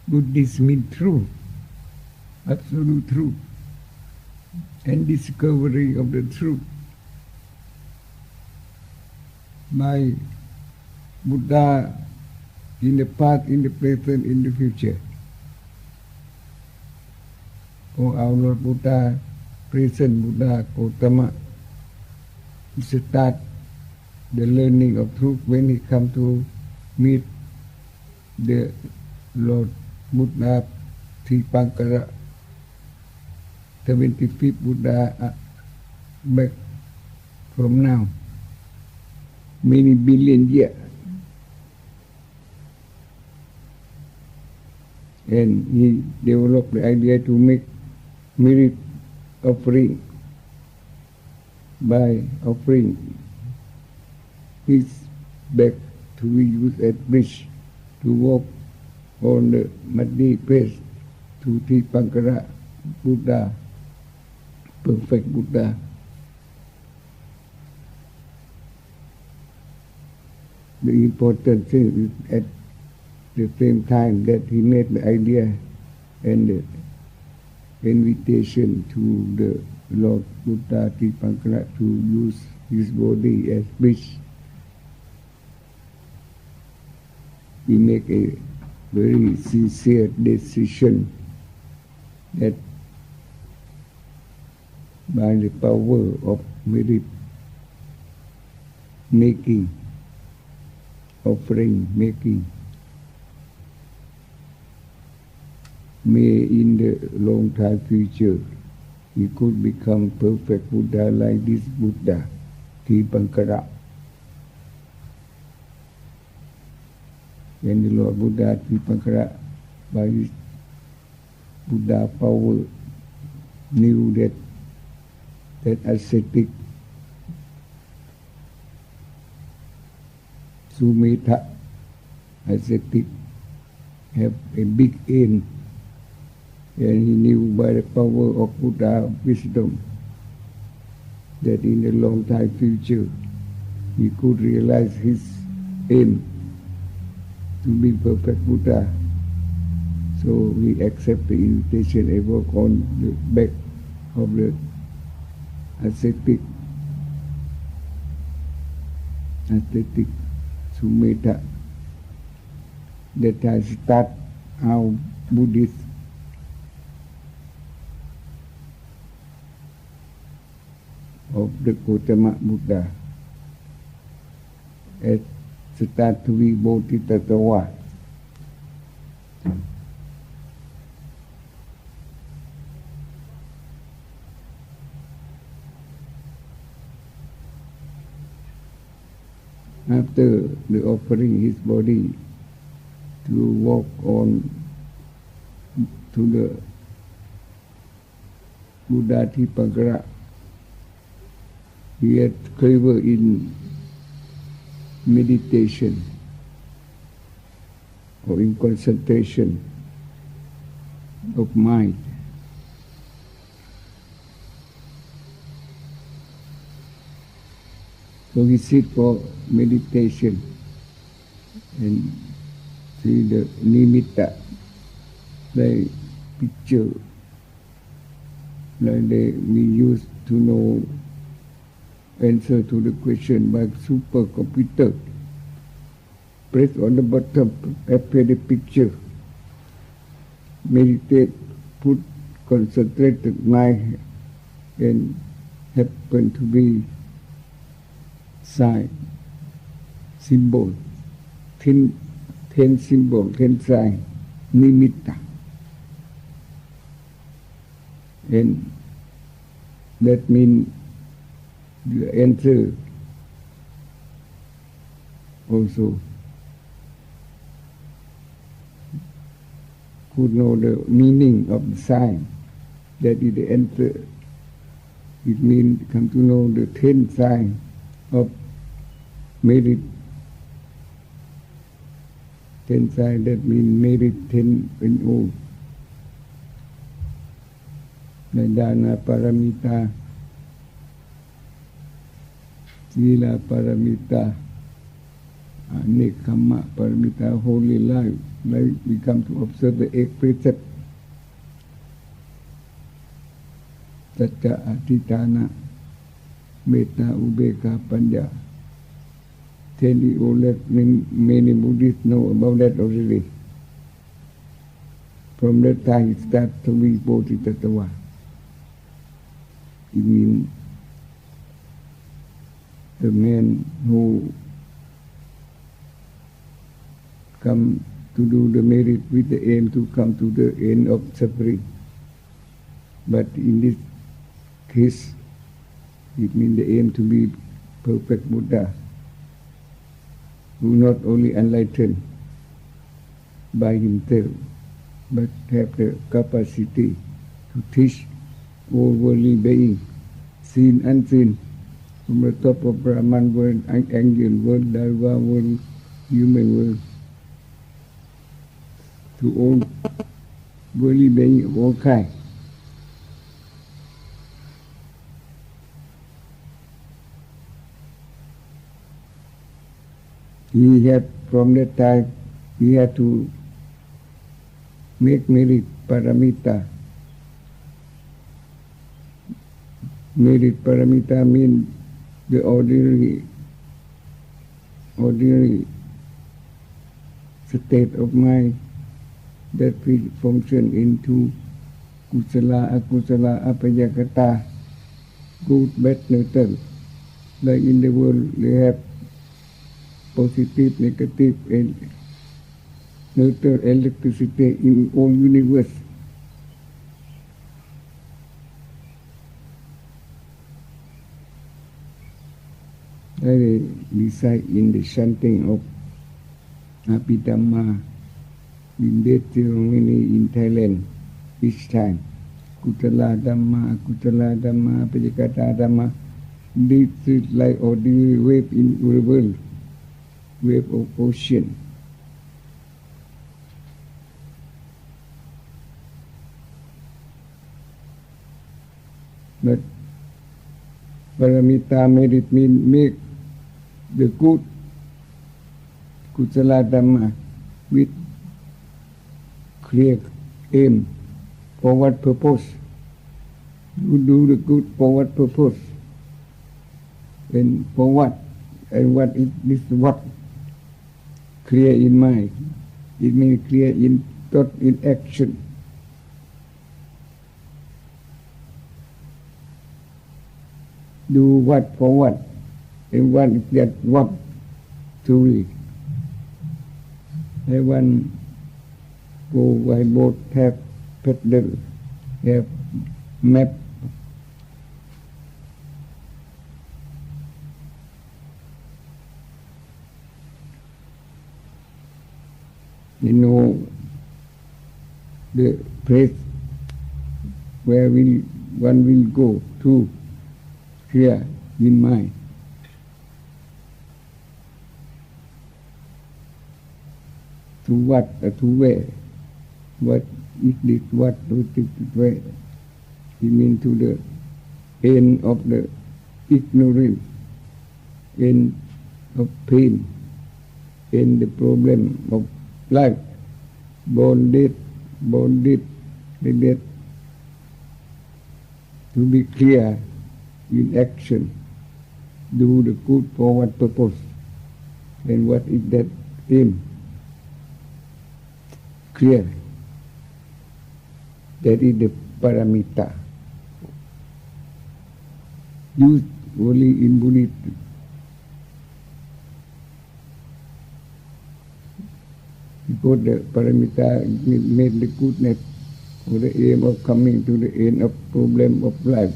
Buddhism means truth, absolute truth, and discovery of the truth by Buddha in the past, in the present, in the future. For our Lord Buddha, present Buddha Gautama, start the learning of truth when he come to meet the Lord Buddha Tipankara, 75th Buddha back from now, many billion years. And he developed the idea to make merit offering by offering his back to be used as bridge to walk on the muddy path to Tipankara Buddha, perfect Buddha. The important thing is at the same time that he made the idea and the invitation to the Lord Buddha Tipankara to use his body as bridge. He make a very sincere decision that by the power of merit making, offering making, may in the long time future he could become perfect Buddha like this Buddha, Tipankara. When the Lord Buddha Tipankara, by his Buddha power, knew that ascetic Sumedha, ascetic have a big aim, and he knew by the power of Buddha wisdom that in the long time future he could realize his aim to be perfect Buddha. So he accept the invitation and work on the back of the ascetic Sumedha. That I start our Buddhist of the Gautama Buddha as start to be Bodhisattva. After the offering his body to walk on to the Buddha Tipankara, he had clever in meditation or in concentration of mind. So he sit for meditation and see the nimitta, like picture, like we used to know answer to the question by supercomputer. Press on the bottom, appear the picture. Meditate, put concentrated mind, and happen to be sign, symbol, 10 symbol, 10 sign, nimitta. And that means the answer also could know the meaning of the sign. That is the answer. It means come to know the 10 sign of merit. 10 sign that means merit 10 in all. The dana paramita, sila paramita, Nekama Paramita, holy life, we come to observe the 8 precepts. Satya, Atitana, Metta, Ubeka, Panya. Many Buddhists know about that already. From that time it starts to be Bodhisattva. It means the man who come to do the merit with the aim to come to the end of suffering. But in this case, it means the aim to be perfect Buddha, who not only enlightened by himself, but have the capacity to teach all worldly beings, seen and unseen, from the top of Brahman world, angel world, Daiva world, human world, to all worldly beings of all kinds. He had, from that time, he had to make merit paramita. Merit paramita means the ordinary state of mind that we function into kusala, akusala, apayakata, good, bad, neutral. Like in the world, they have positive, negative, and neutral electricity in all universe. They reside in the chanting of Abhidhamma in that ceremony in Thailand each time. Kutala Dhamma, Kutala Dhamma, Pajakata Dhamma. This is like ordinary wave in the world, wave of ocean. But paramita merit mean make the good kusala dhamma with clear aim. For what purpose? You do the good for what purpose? And for what? And what is this what? Clear in mind. It means clear in thought, in action. Do what for what? And what is that what truly? Everyone go by boat, have paddle, have map. You know the place where one will go to, clear in mind. To what, to where? What is this what, what is this where? It means to the end of the ignorance, end of pain, end the problem of life, bonded, like that. To be clear in action, do the good for what purpose, and what is that aim? Clear. That is the paramita. Used only in Buddhism. Because the paramita made the goodness for the aim of coming to the end of problem of life,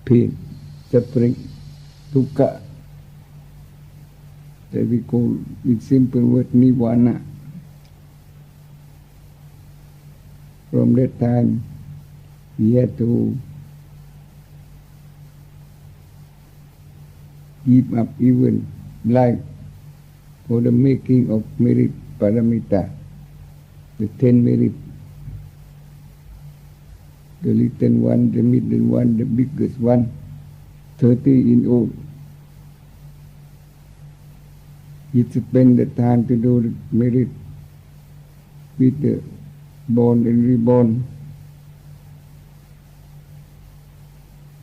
pain, suffering, dukkha. That we call in simple word nirvana. From that time, we had to give up even life for the making of merit paramita, the 10 merit, the little one, the middle one, the biggest one, 30 in all. You spend the time to do the merit with the born and reborn.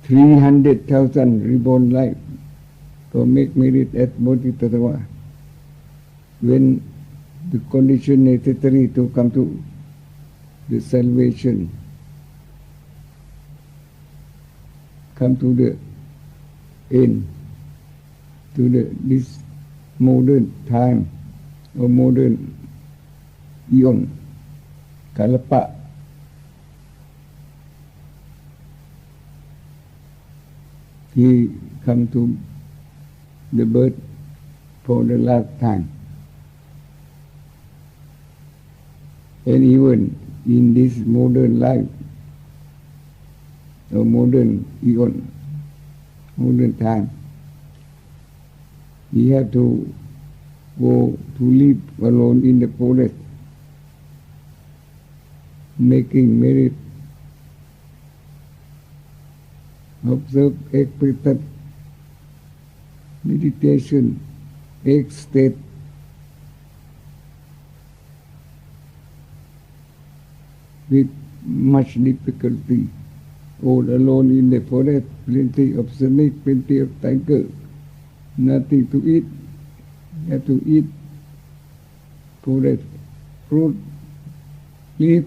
300,000 reborn life to make merit as Bodhisattva. When the condition necessary to come to the salvation, come to the end, to this modern time or modern eon, Kalapa. He come to the birth for the last time. And even in this modern life, or modern eon, modern time, he have to go to live alone in the forest, making merit, observe expectant meditation, state, with much difficulty, all alone in the forest, plenty of snake, plenty of tiger, nothing to eat, have to eat forest fruit, leaf,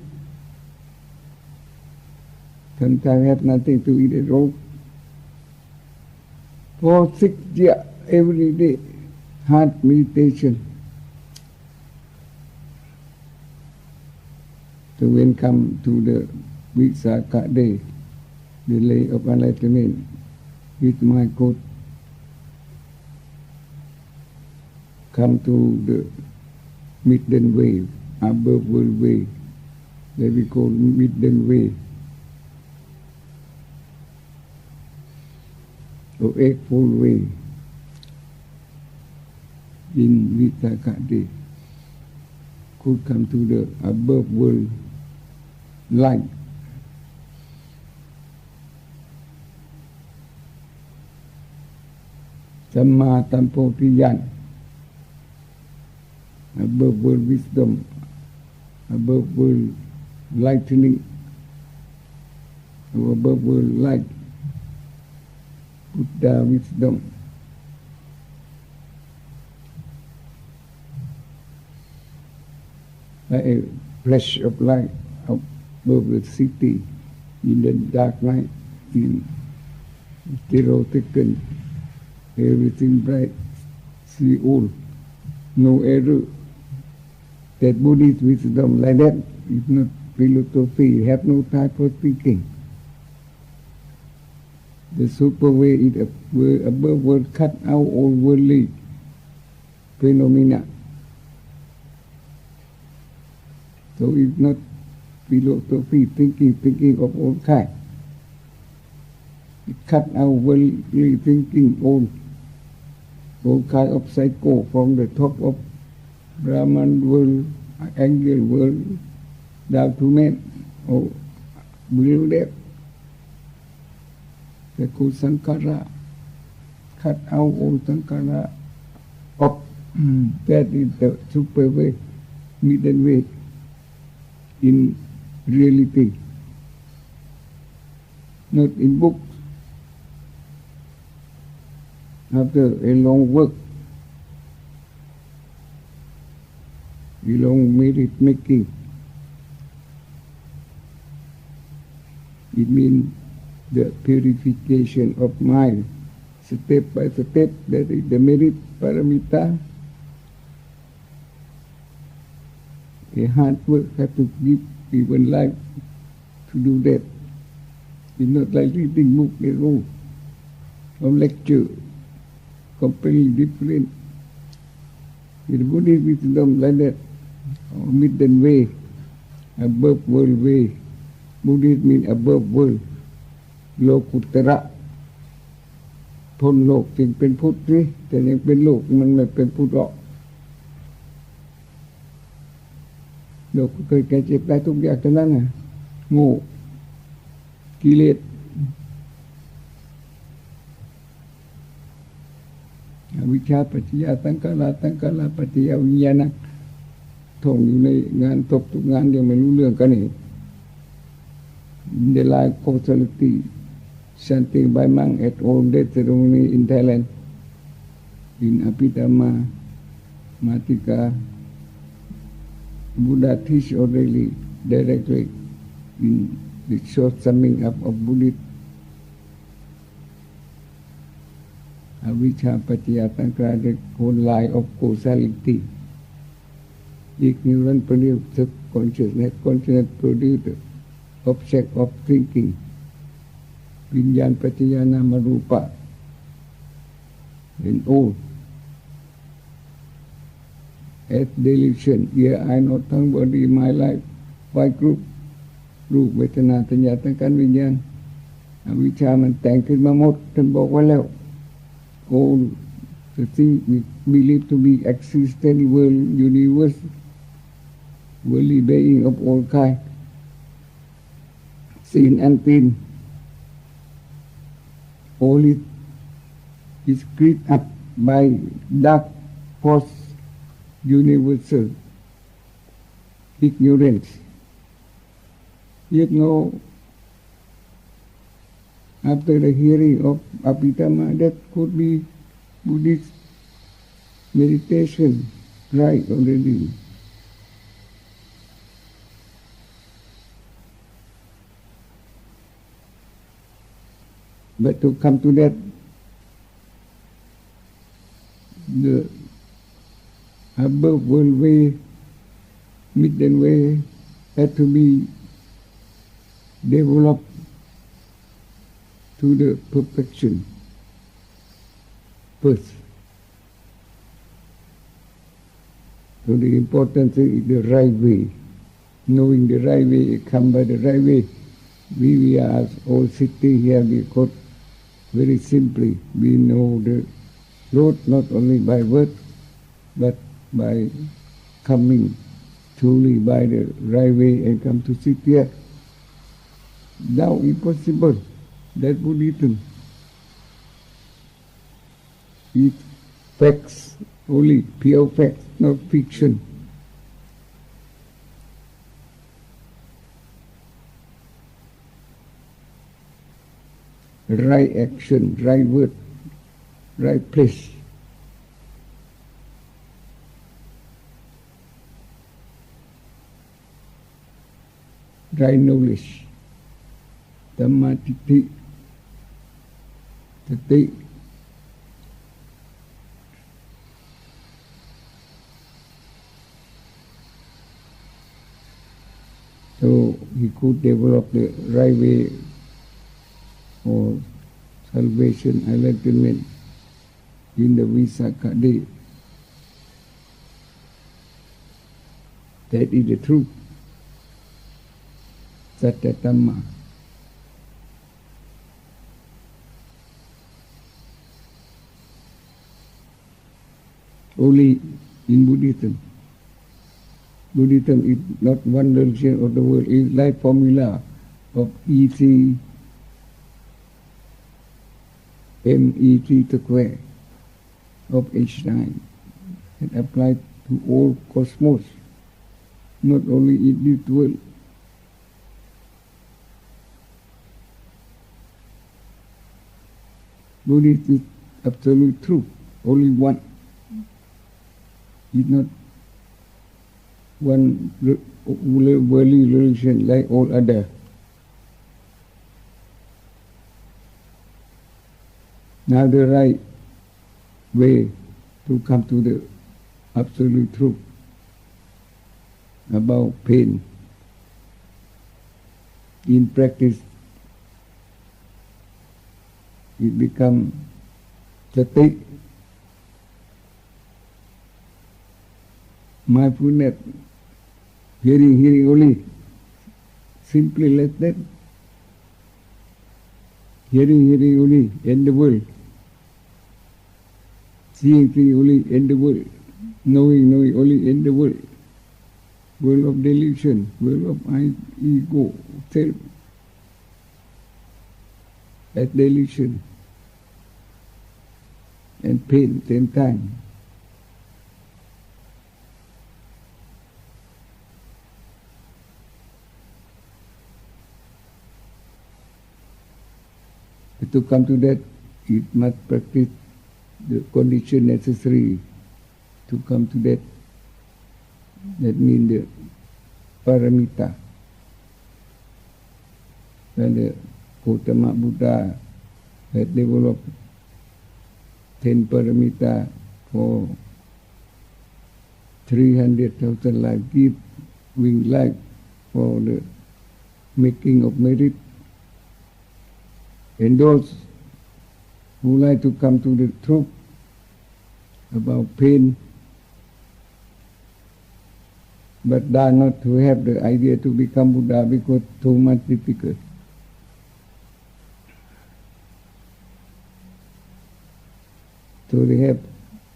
sometimes have nothing to eat at all. For 6 years, every day, hard meditation. So when come to the Visakha day, the day of enlightenment, with my coach, come to the midden way, above world way, that we call midden way, or eightfold way, in Visakha day, could come to the above world light. Samma Tampotiyyan, above world wisdom, above world lightning, or above world light, Buddha wisdom. Like a flash of light above the city in the dark night, in stereo taken, everything bright, see all, no error. That Buddhist wisdom like that is not philosophy, have no time for speaking. The super way is above world, cut out all worldly phenomena. So it's not philosophy, thinking of all kind. It cut out worldly thinking, all kind of psycho, from the top of Brahman world, angel world, down to man, or below that. They call Sankara, cut out all Sankara up. That is the super way, midden way, in reality, not in books. After a long work, a long merit making, it means the purification of mind, step by step. That is the merit paramita. A hard work have to give even life to do that. It's not like reading book at all, or lecture, completely different. With Buddhist wisdom like that, or midden way, above world way. Buddhist means above world, โลกุตระพ้นโลกจึงเป็นพุทธนี่แต่ยังเป็นโลกมันไม่เป็นพุทธหรอกโลกเคยแก่เจ็บตายทุกอย่างเท่านั้นนะโง่กิเลส วิชชาปัจจยสังขารสังขารปัจจยวิญญาณท่องอยู่ในงานทุกงานยังไม่รู้เรื่องกันนี่ The life causality chanting by monk at old death ceremony in Thailand in Apitama Matika Buddha teach already directly in the short summing up of Buddhist Avijja Paccaya Sankhara, the whole lie of causality. Ignorance produces consciousness, consciousness produces object of thinking. Vinyana Paccaya Nama Rupa. In all, as delusion, here I know tongue, body, my life, five group, รูปเวทนาสัญญาสังขารวิญญาณอวิชชามันแต่งขึ้นมาหมดท่านบอกไว้แล้ว all the things we believe to be existent world, universe, worldly being of all kind, seen and unseen, all it is created up by dark force, universal ignorance. Yet no, after the hearing of Abhidhamma, that could be Buddhist meditation, right already. But to come to that, the above world way, middle way, had to be developed to the perfection first. So the important thing is the right way. Knowing the right way, come by the right way. We are all sitting here because very simply we know the road not only by word but by coming truly by the right way and come to sit here. Now impossible. That Buddhism is facts, only pure facts, not fiction. Right action, right word, right place. Right knowledge. Dhamma Tithi. Sati. So he could develop the right way for salvation, enlightenment in the Visakha day. That is the truth. Satya Dhamma. Only in Buddhism. Buddhism is not one religion of the world. It is like formula of E.C. M.E.T. square of Einstein. It applies to all cosmos, not only in this world. Buddhism is absolute truth, only one. It's not one worldly religion like all other. Now the right way to come to the absolute truth about pain. In practice, it becomes sati, mindfulness, hearing only, simply like that. Hearing only in the world. Seeing only in the world. Knowing only in the world. World of delusion, world of ego, self. That delusion. and pain same time. To come to that, it must practice the condition necessary to come to that. That means the paramita. When the Gautama Buddha had developed 10 paramita for 300,000 lives, giving life for the making of merit. And those who like to come to the truth about pain, but dare not to have the idea to become Buddha because too much difficult. So they have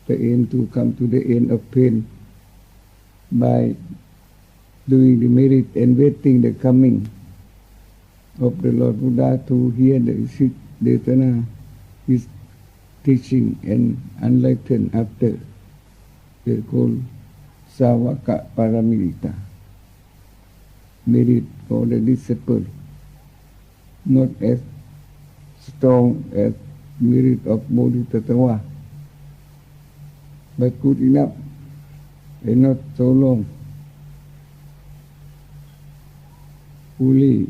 the aim to come to the end of pain by doing the merit and waiting the coming of the Lord Buddha to hear the Desana, his teaching and enlighten after. They call Savaka Paramita, merit for the disciple, not as strong as merit of Bodhisattva, but good enough and not so long. Fully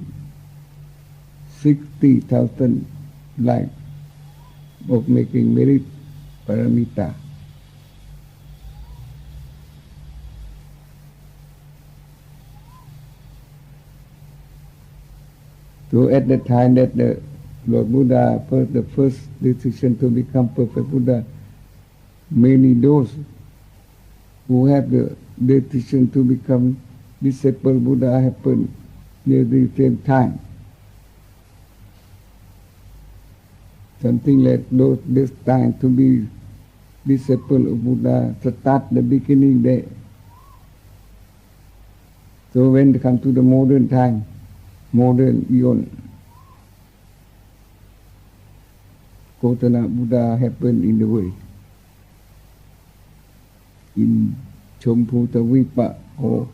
60,000 lives of making merit paramita. So at the time that the Lord Buddha the first decision to become perfect Buddha, many those who have the decision to become disciple Buddha happened near the same time. Something like those this time to be disciple of Buddha start the beginning there. So when they come to the modern time, modern eon, Gautama Buddha happened in the way. In Champutavipa or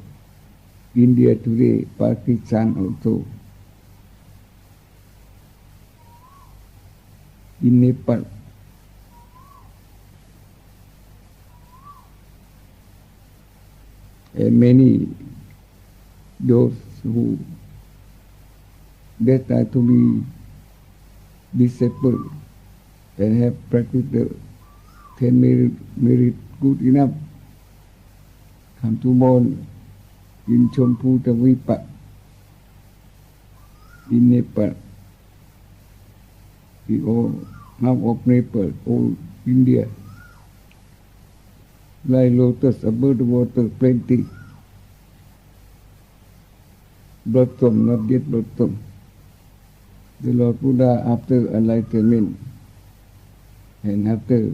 India today, Pakistan also, in Nepal, and many those who desire to be disciple and have practiced the 10 merit good enough, come to born in Champutavipa, in Nepal, or half of Nepal, or India, like lotus, above the water, plenty, blossom, not yet blossom. The Lord Buddha, after enlightenment and after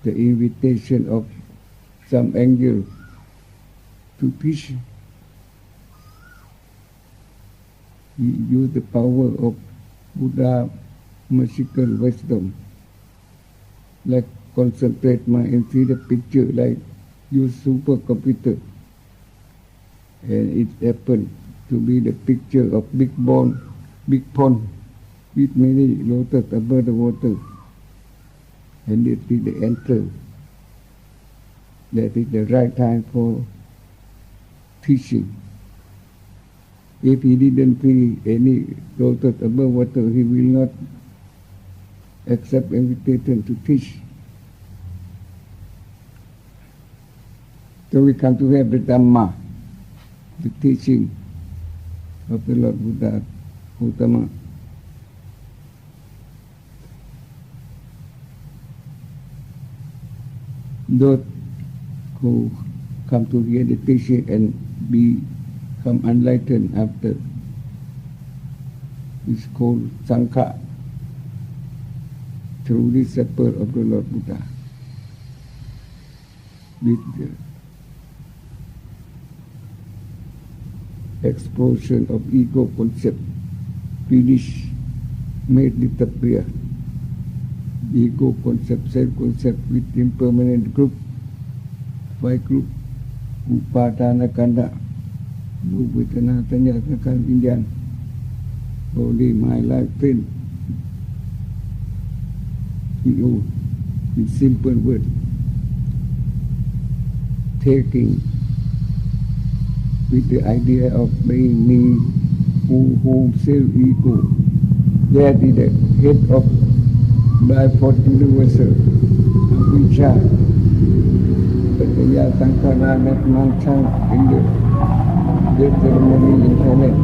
the invitation of some angel to teach, he used the power of Buddha magical wisdom, like concentrate mind and see the picture, like use supercomputer, and it happened to be the picture of big pond with many lotus above the water, and it is the answer. That is the right time for teaching. If he didn't see any lotus above water, he will not accept invitation to teach. So we come to have the Dhamma, the teaching of the Lord Buddha, Gautama. Those who come to hear the teaching and become enlightened after is called Sangha, through the support of the Lord Buddha. With the explosion of ego concept, finish, made disappear. ego concept, self-concept with impermanent group, 5 group, upadana kanda, Vedana, Tanya, Sakal, Indian, body, my life, pain. In simple word, taking with the idea of being me, whom self-ego, that is the head of by-fourth universal, avijja, pataya, sankara, that man chant in the death ceremony in Thailand.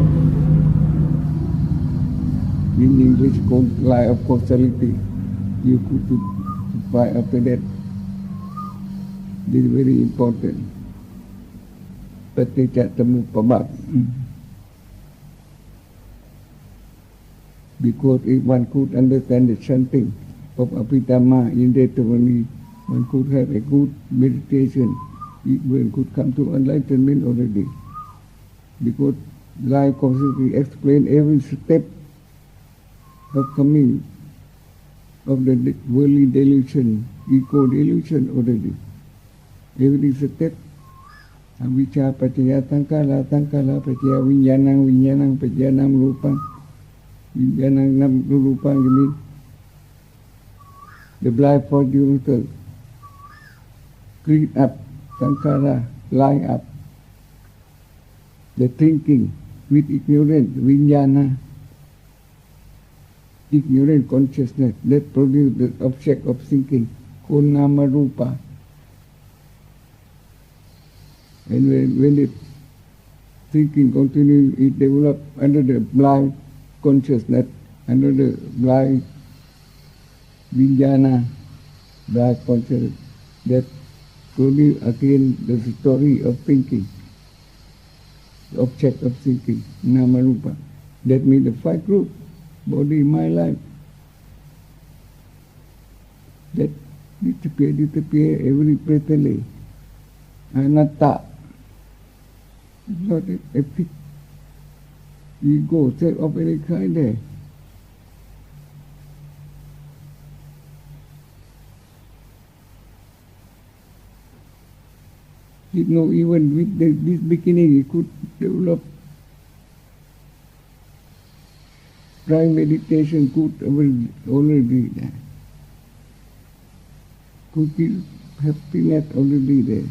In English called lie of causality. You could buy after that. This is very important. Paticca Samuppada. Because if one could understand the chanting of Abhidhamma in that only, one could have a good meditation. One could come to enlightenment already. Because life constantly explains every step of coming of the worldly delusion, ego delusion already. Every step, avijja, pataya, sankara, pataya, vinyanang, pajanam, rupang, vinyanang, rupang, you mean the blind universal, creep up, sankara, lie up, the thinking with ignorance, vinyana, ignorant consciousness that produces the object of thinking, nama rupa. And when it thinking continues, it develops under the blind consciousness, under the blind vijnana, blind consciousness, that produces again the story of thinking, the object of thinking, nama rupa. That means the 5 groups. Body, my life, that disappear every breathly. Anatta, not a fixed ego, self of any kind there. You know, even with this beginning, it could develop. Trying meditation could already there. Could give happiness already there.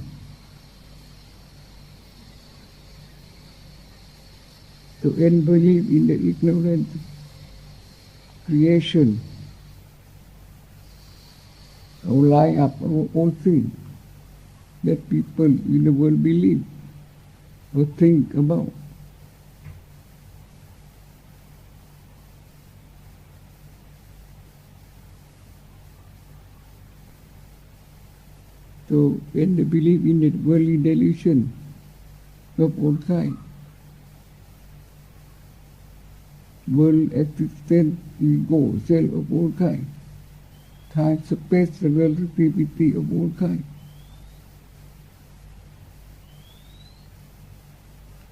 To unbelieve in the ignorant creation, or lie up all things that people in the world believe or think about. So when they believe in that worldly delusion of all kinds, world existence, ego, self of all kinds, time, space, relativity of all kinds,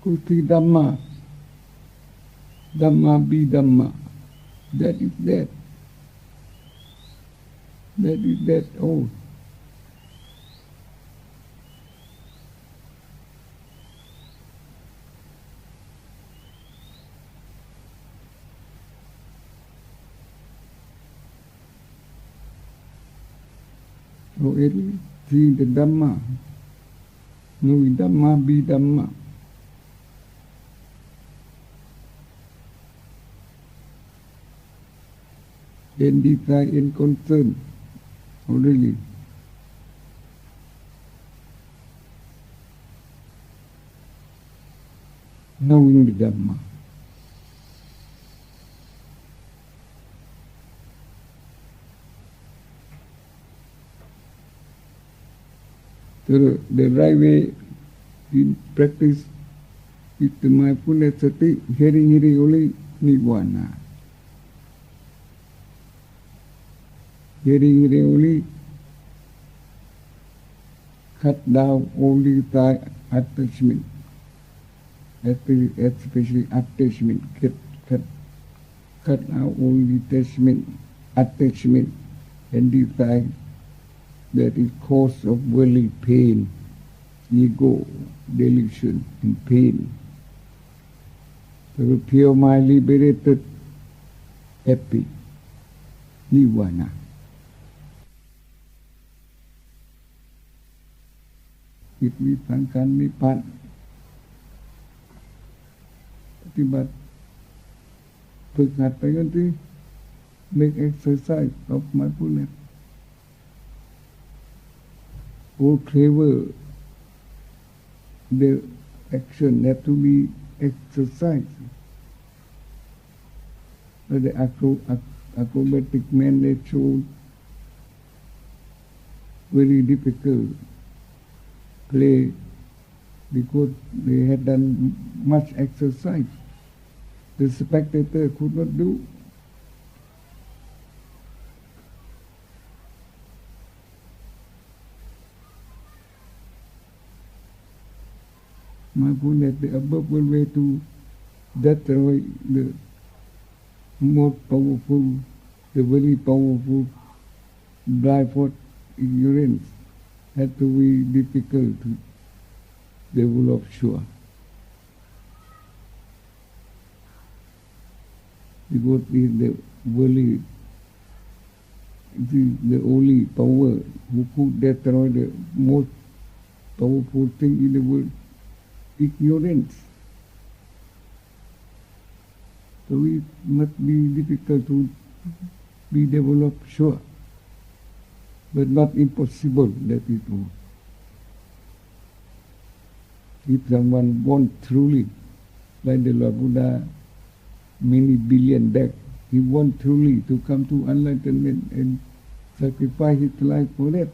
Kuti Dhamma, Dhamma be Dhamma, that is that. That is that all. So every see the Dhamma, knowing Dhamma be Dhamma. Then desire and concern already. Knowing the Dhamma. So the right way in practice with the mindfulness sati, hearing only Nibbana. Hearing only cut down only the attachment, especially attachment, cut out only attachment, and decide that it cause of worldly pain, ego, delusion, and pain. The pure mind liberated, happy, nirvana. It we Sankan Nipan. ปฏิบัติฝึกหัดไปกันที่ make exercise of mindfulness. All clever, the action have to be exercised. But the acrobatic man they show very difficult play because they had done much exercise. The spectator could not do. Mindfulness, the above way to destroy the most powerful, the very powerful blind spot ignorance had to be difficult to develop sure. Because it is the worldly, it is the only power who could destroy the most powerful thing in the world, ignorance. So it must be difficult to be developed sure, but not impossible, that is all. If someone wants truly, like the Lord Buddha, many billion back, he wants truly to come to enlightenment and sacrifice his life for that.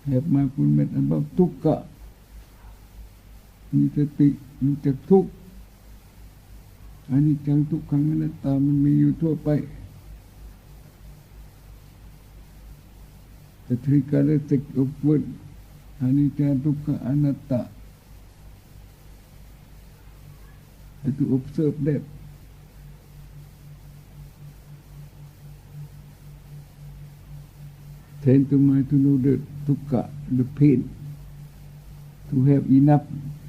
Have mindfulness about dukkha, มีสติรู้จักทุกข์อนิจจังทุกขังอนัตตามันมีอยู่ทั่วไป The three characteristics of world, อนิจจังทุกขังอนัตตา Have to observe that. Train to mind to know the dukkha, the pain, to have enough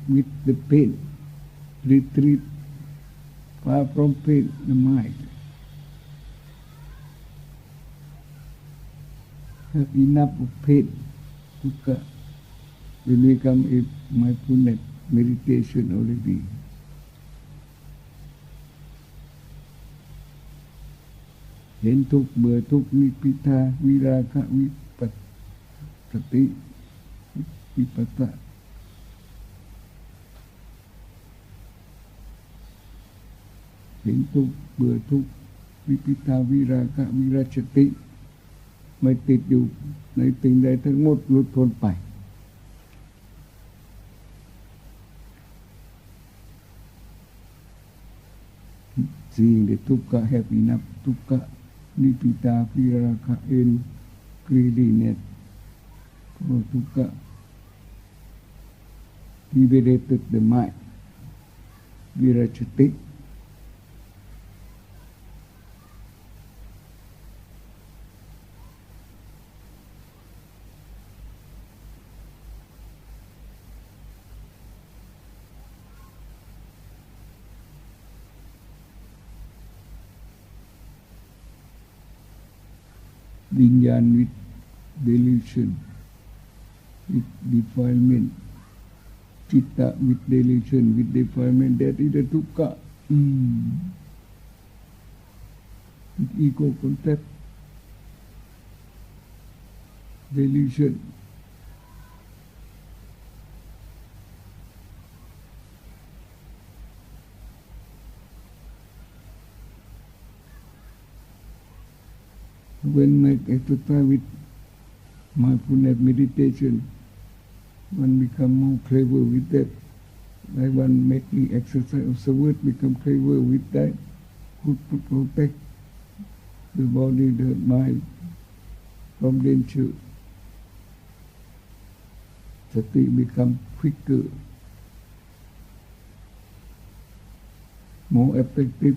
with the pain, retreat far from pain, the mind. Have enough of pain, dukkha, when we come in mindfulness meditation already. Hen thuk, bừa thuk, nipita, viraka, vipassati, vipassa. Hen thuk, bừa thuk, nipita, viraka, virachati. ไม่ติดอยู่ในสิ่งใดทั้งหมดหลุดพ้นไป Seeing the dukkha, have enough dukkha, nipita, viraka, and greediness for dukkha, liberated the mind, virachati. Vinyan with delusion, with defilement, citta with delusion, with defilement, that is the dukkha. With ego concept, delusion. When make exercise with mindfulness meditation, one become more clever with that. Like one making exercise of the word become clever with that. Could protect the body, the mind from danger. Sati become quicker, more effective.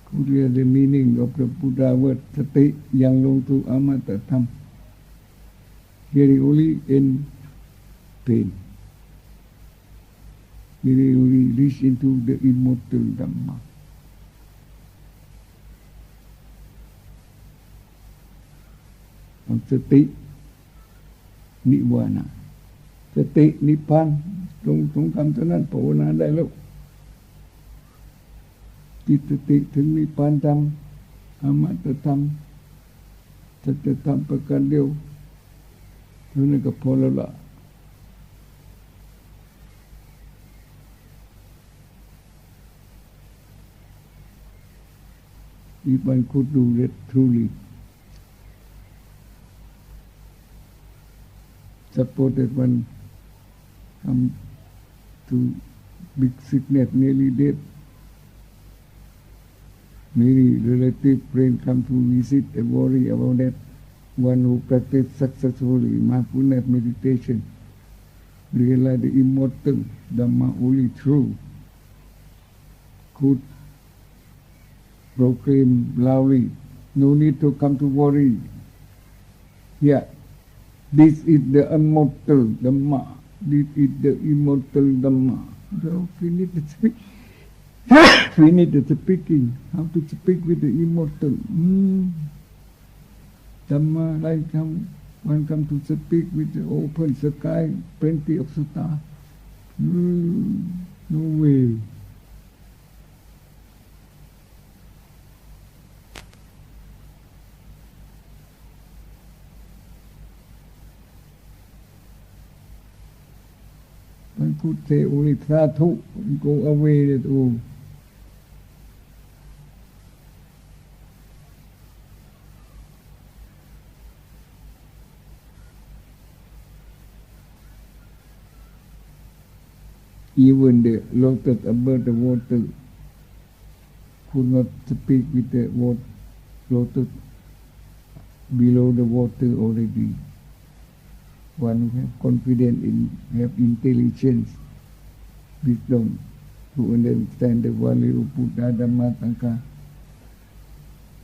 Could hear the meaning of the Buddha word Sati yang long to amata tham. Hearing only in pain. Hearing only reach into the immortal Dhamma. Satiนิวานะสตินิพพานตรงคำเท่านั้นภาวนาได้แล้วจิตสติถึงนิพพานธรรมอมตะธรรมสัจธรรมประการเดียวเท่านั้นก็พอแล้วล่ะIf one could do that truly, suppose that one come to big sickness, nearly dead, many relative friends come to visit and worry about that. One who practice successfully mindfulness meditation, realize the immortal Dhamma only true, could proclaim loudly, no need to come to worry. Yeah, this is the immortal Dhamma. This is the immortal Dhamma. So we need to speak. We need to speaking. How to speak with the immortal. Dhamma, like one come to speak with the open sky, plenty of stars. No way. One could say only sadhu, go away that all. Even the lotus above the water could not speak with the water, lotus below the water already. One who have confidence in, have intelligence, wisdom to understand the value of Buddha Dhamma Sangha,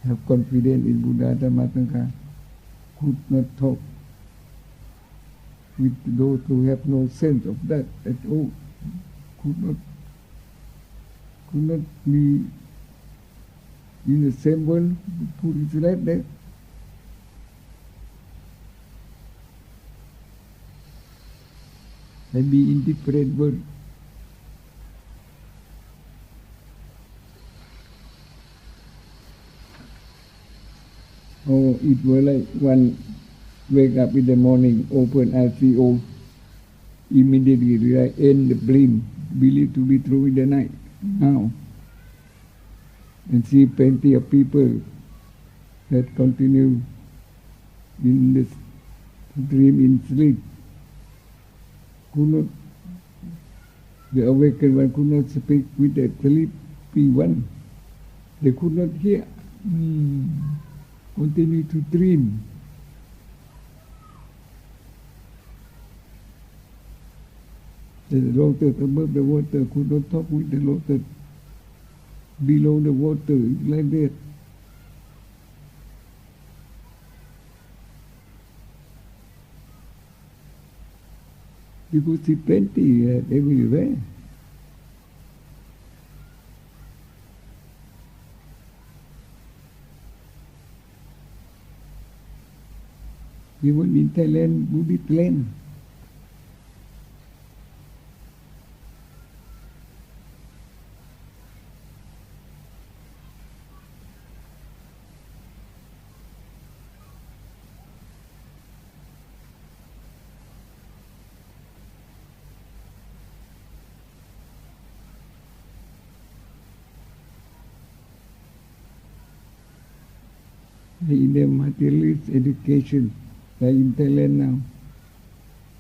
have confidence in Buddha Dhamma Sangha, could not talk with those who have no sense of that at all, could not be in the same world, put it like that. They be in different world. Oh, it was like one wake up in the morning, open ICO, immediately like end the dream, believe to be true in the night, now. And see plenty of people that continue in this dream in sleep. Could not, the awakened one could not speak with the sleepy one. They could not hear. Continue to dream. The lotus above the water could not talk with the lotus below the water, like that. You could see plenty everywhere. Even in Thailand, Buddhist land. in the materialist education, like in Thailand now,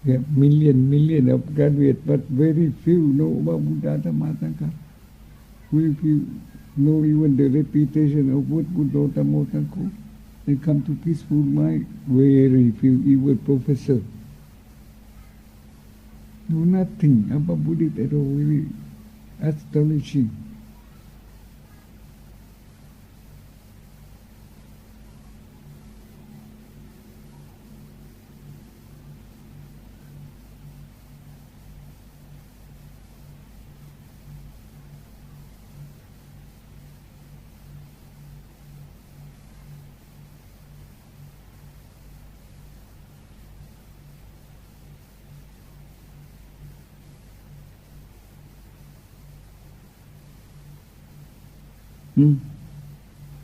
we have million of graduates, but very few know about Buddha Dhamma Sangha. Very few know even the repetition of what Buddha Dhamma Sangha. They come to peaceful mind. Very few, even professor. Know nothing about Buddhism at all. Very astonishing.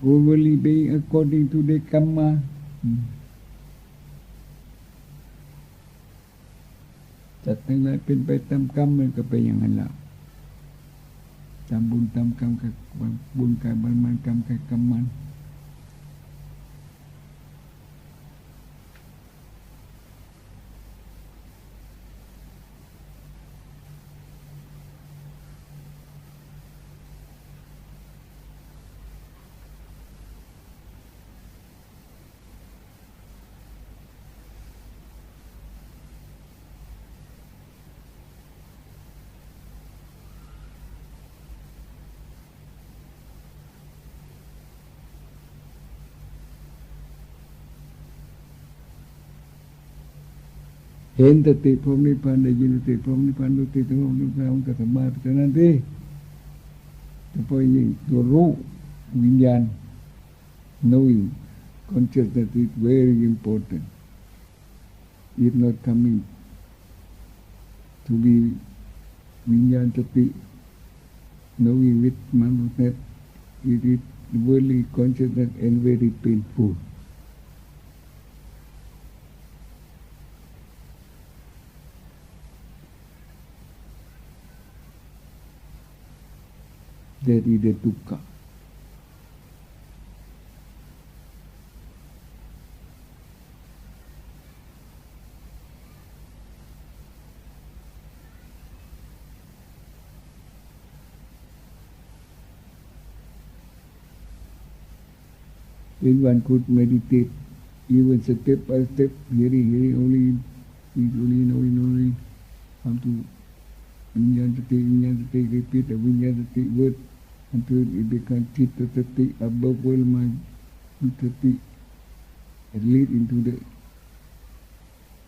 Overly being according to the karma. จัดทั้งหลายเป็นไปตามกรรมมันก็ไปอย่างนั้นแหละตามบุญตามกรรมกับบุญกับมันกรรมกับกรรมมัน เห็นสติพรหมนิพพานได้ยินสติพรหมนิพพานรู้สติพรหมนิพพานก็สบายเพราะฉะนั้นที่แต่พอยิ่งตัวรู้วิญญาณ knowing consciousness is very important. If not coming to be วิญญาณสติ knowing with mindfulness, it is very consciousness and very painful. That is the dukkha. When one could meditate, even step by step, hearing only, knowing, come to Vinyana Sati, repeat the Vinyana Sati word until it becomes Chitta Sati, above all mind, Sati, and lead into the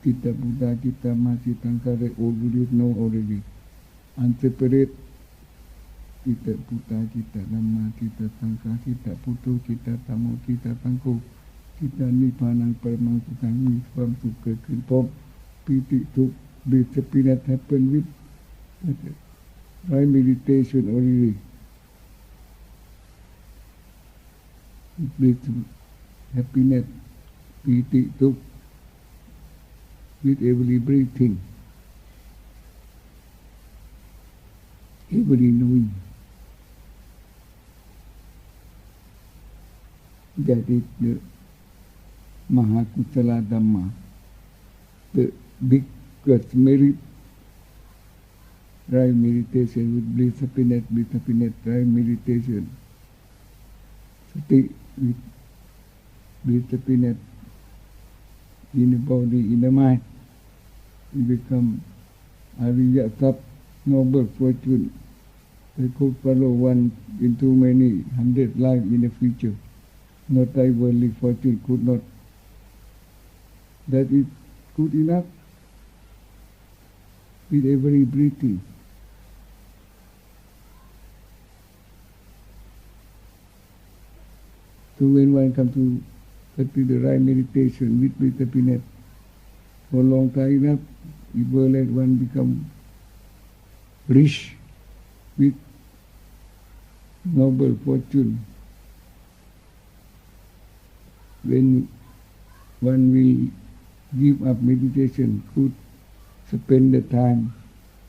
Chitta Buddha, Chitta Masi, Sankara, all Buddhists know already. Unseparate Chitta Buddha, Chitta Dhamma, Chitta Sankara, Chitta Putu, Chitta Tamo, Chitta Sangko, Chitta Nibbana, Paramang Sukang, มีความสุขเกิดขึ้นพร้อมปีติสุข bliss happiness happen with right meditation already. Bliss happiness, piti, sukh with every breathing, every knowing. That is the Mahakusala Dhamma, the biggest merit. Right meditation with bliss happiness, right meditation. Sati with bliss happiness in the body, in the mind. You become Ariya Sap, noble fortune. They could follow one in too many 100 lives in the future. Not I worldly fortune could not. That is good enough with every breathing. So when one comes to practice the right meditation with bliss happiness for a long time enough, it will let one become rich with noble fortune. When one will give up meditation, could spend the time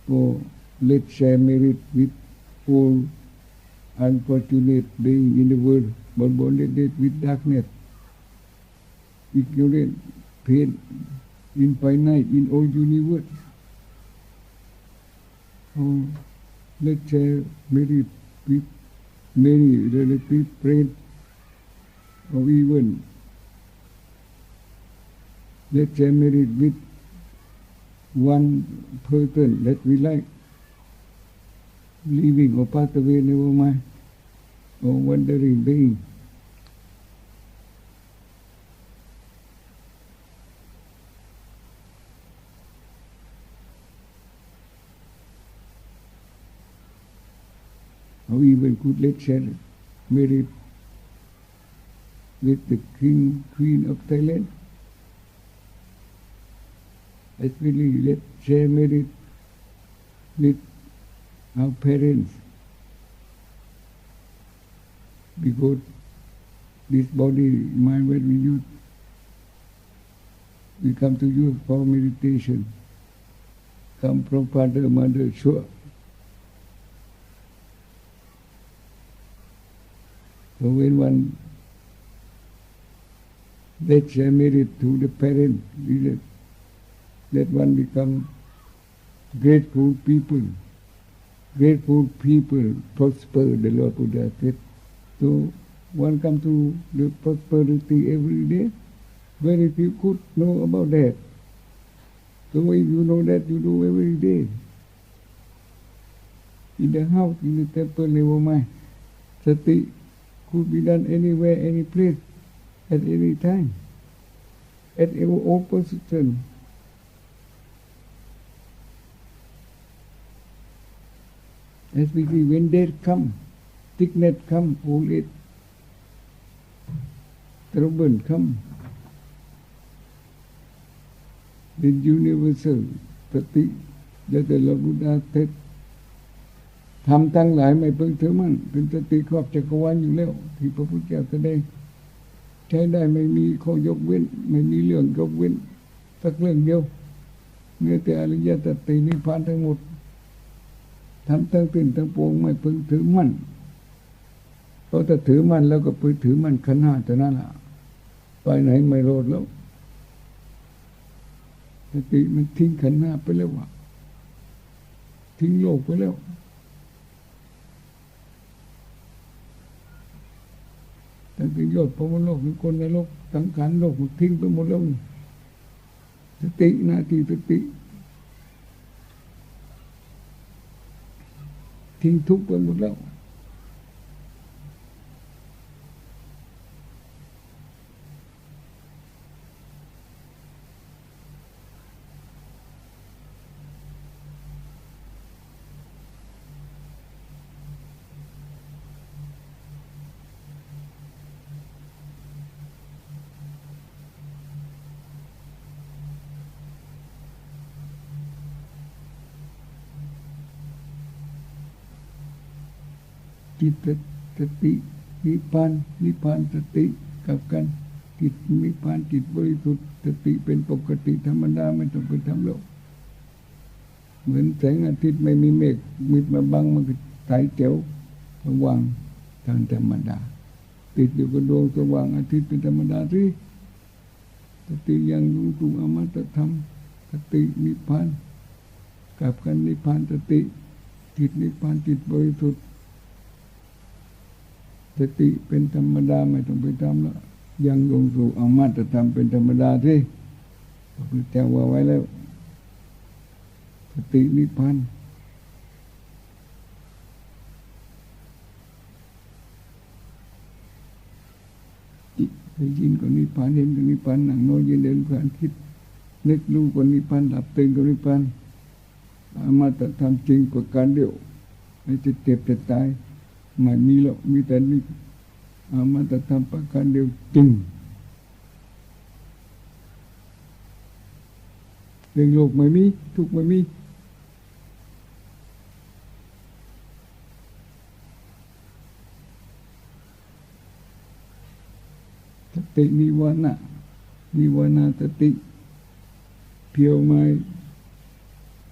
for let's share merit with all unfortunate beings in the world, but bonded with darkness. ignorant, pain, infinite, in all universe. Oh, let's share many relative friends, or even let's share merit with one person that we like, living or pass away, never mind, or wandering being. Or even could let's share merit with the king, queen of Thailand. Especially let's share merit with our parents, because this body, mind, when we use, we come to use for meditation, come from father, mother, sure. So when one let's share merit to the parent, let one become grateful people. Grateful people prosper, the Lord Buddha said. So one come to the prosperity every day. Very few could know about that. So if you know that, you do every day. In the house, in the temple, never mind. Sati could be done anywhere, any place, at any time, at all position. As we see, when death come, sickness come, old age, trouble come, the universal sati that the Lord Buddha said, ทำทั้งหลายไม่พึงถือมั่นเป็นสติครอบจักรวาลอยู่แล้วที่พระพุทธเจ้าแสดงใช้ได้ไม่มีข้อยกเว้นไม่มีเรื่องยกเว้นสักเรื่องเดียวเมื่อแต่อริยสัจสี่นิพพานทั้งหมดทำทั้งสิ้นทั้งปวงไม่พึงถือมั่นเพราะถ้าถือมั่นแล้วก็ไปถือมั่นขันธ์ห้าแต่นั้นล่ะไปไหนไม่รอดแล้วสติมันทิ้งขันธ์ห้าไปแล้วว่ะทิ้งโลกไปแล้วแต่เป็นยอดพระโลกเป็นคนในโลกสังขารโลกมันทิ้งไปหมดแล้วสติหน้าที่สติทิ้งทุกข์ไปหมดแล้วจิตสตินิพพานนิพพานสติกับกันจิตนิพพานจิตบริสุทธิ์สติเป็นปกติธรรมดาไม่ต้องไปทำโลกเหมือนแสงอาทิตย์ไม่มีเมฆมิดมาบังมันก็ใสแจ๋วสว่างทางธรรมดาติดอยู่กับดวงสว่างอาทิตย์เป็นธรรมดาที่สติยังรู้ถูกอมตะธรรมสตินิพพานกับกันนิพพานสติจิตนิพพานจิตบริสุทธิ์สติเป็นธรรมดาไม่ต้องไปทำแล้วยังลงสู่อมตะธรรมเป็นธรรมดาที่พระพุทธเจ้าว่าไว้แล้วสตินิพพานได้ยินก็นิพพานเห็นก็นิพพานนั่งนอนยืนเดินผ่านคิดนึกรู้ก็นิพพานหลับตื่นก็นิพพานอมตะธรรมจริงกว่าการเดียวไม่จะเจ็บจะตายไม่มีหรอกมีแต่นี่อมตะธรรมประการเดียวจริงเรื่องโลกไม่มีทุกข์ไม่มีสตินิวรณะสติ pure mind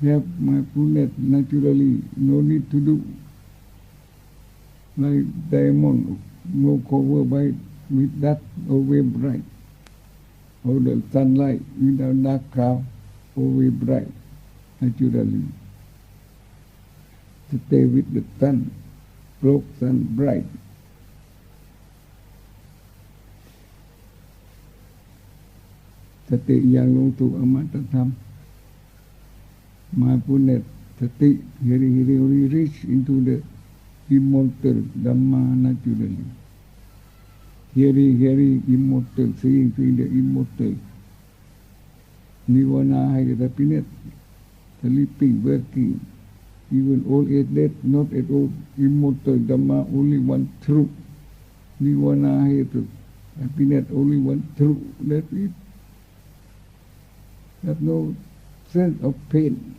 have mindfulness naturally no need to do like diamond no cover by with that or web bright or the sunlight without dark cloud, always bright, naturally. Stay with the sun, close sun bright. Sati yang untuk amata tham. Mindfulness, sati, hiri reach into the immortal Dhamma naturally. Hiri immortal, seeing the immortal. Nirvana has happiness, sleeping, working. Even old age, death, not at all immortal Dhamma, only one truth. Nirvana has happiness, only one truth. That's it. Have no sense of pain,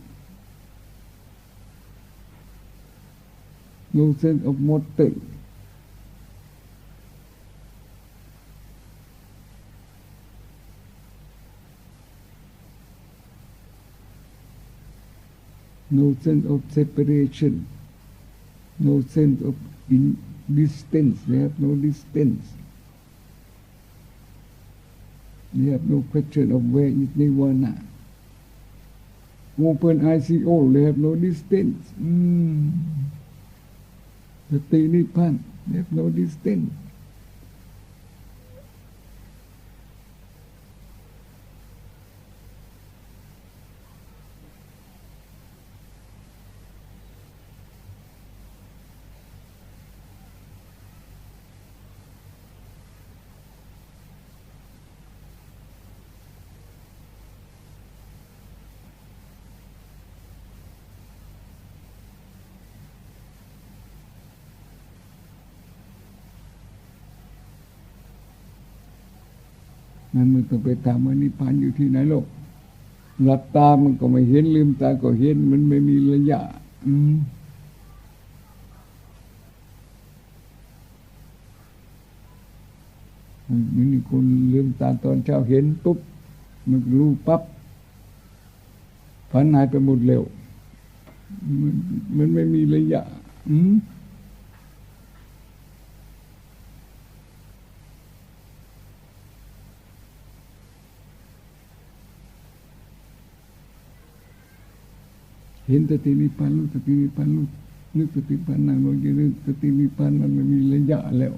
no sense of mortal. No sense of separation, no sense of distance. They have no distance. They have no question of where is Nirvana. Open eye see all, they have no distance. Sati Nibbana, they have no distance.นั่นมันต้องไปถามว่านิพพานอยู่ที่ไหนโลกหลับตามันก็ไม่เห็นลืมตาก็เห็นมันไม่มีระยะนี่คนลืมตาตอนเช้าเห็นปุ๊บมันรู้ปั๊บฝันหายไปหมดเร็วมันไม่มีระยะเห็นสตินิพพานรู้สตินิพพานรู้นึกสตินิพพานนั่งลงยืนสตินิพพานมันไม่มีระยะแล้ว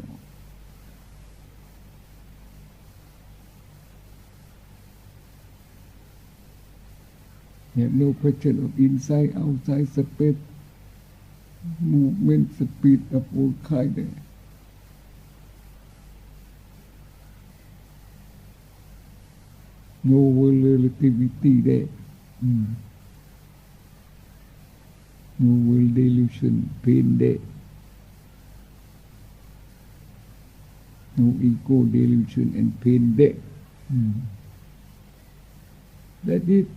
เนี่ย no question of inside outside space movement speed of all kind no relativity there no will delusion, pain there. No ego delusion and pain there. That's it.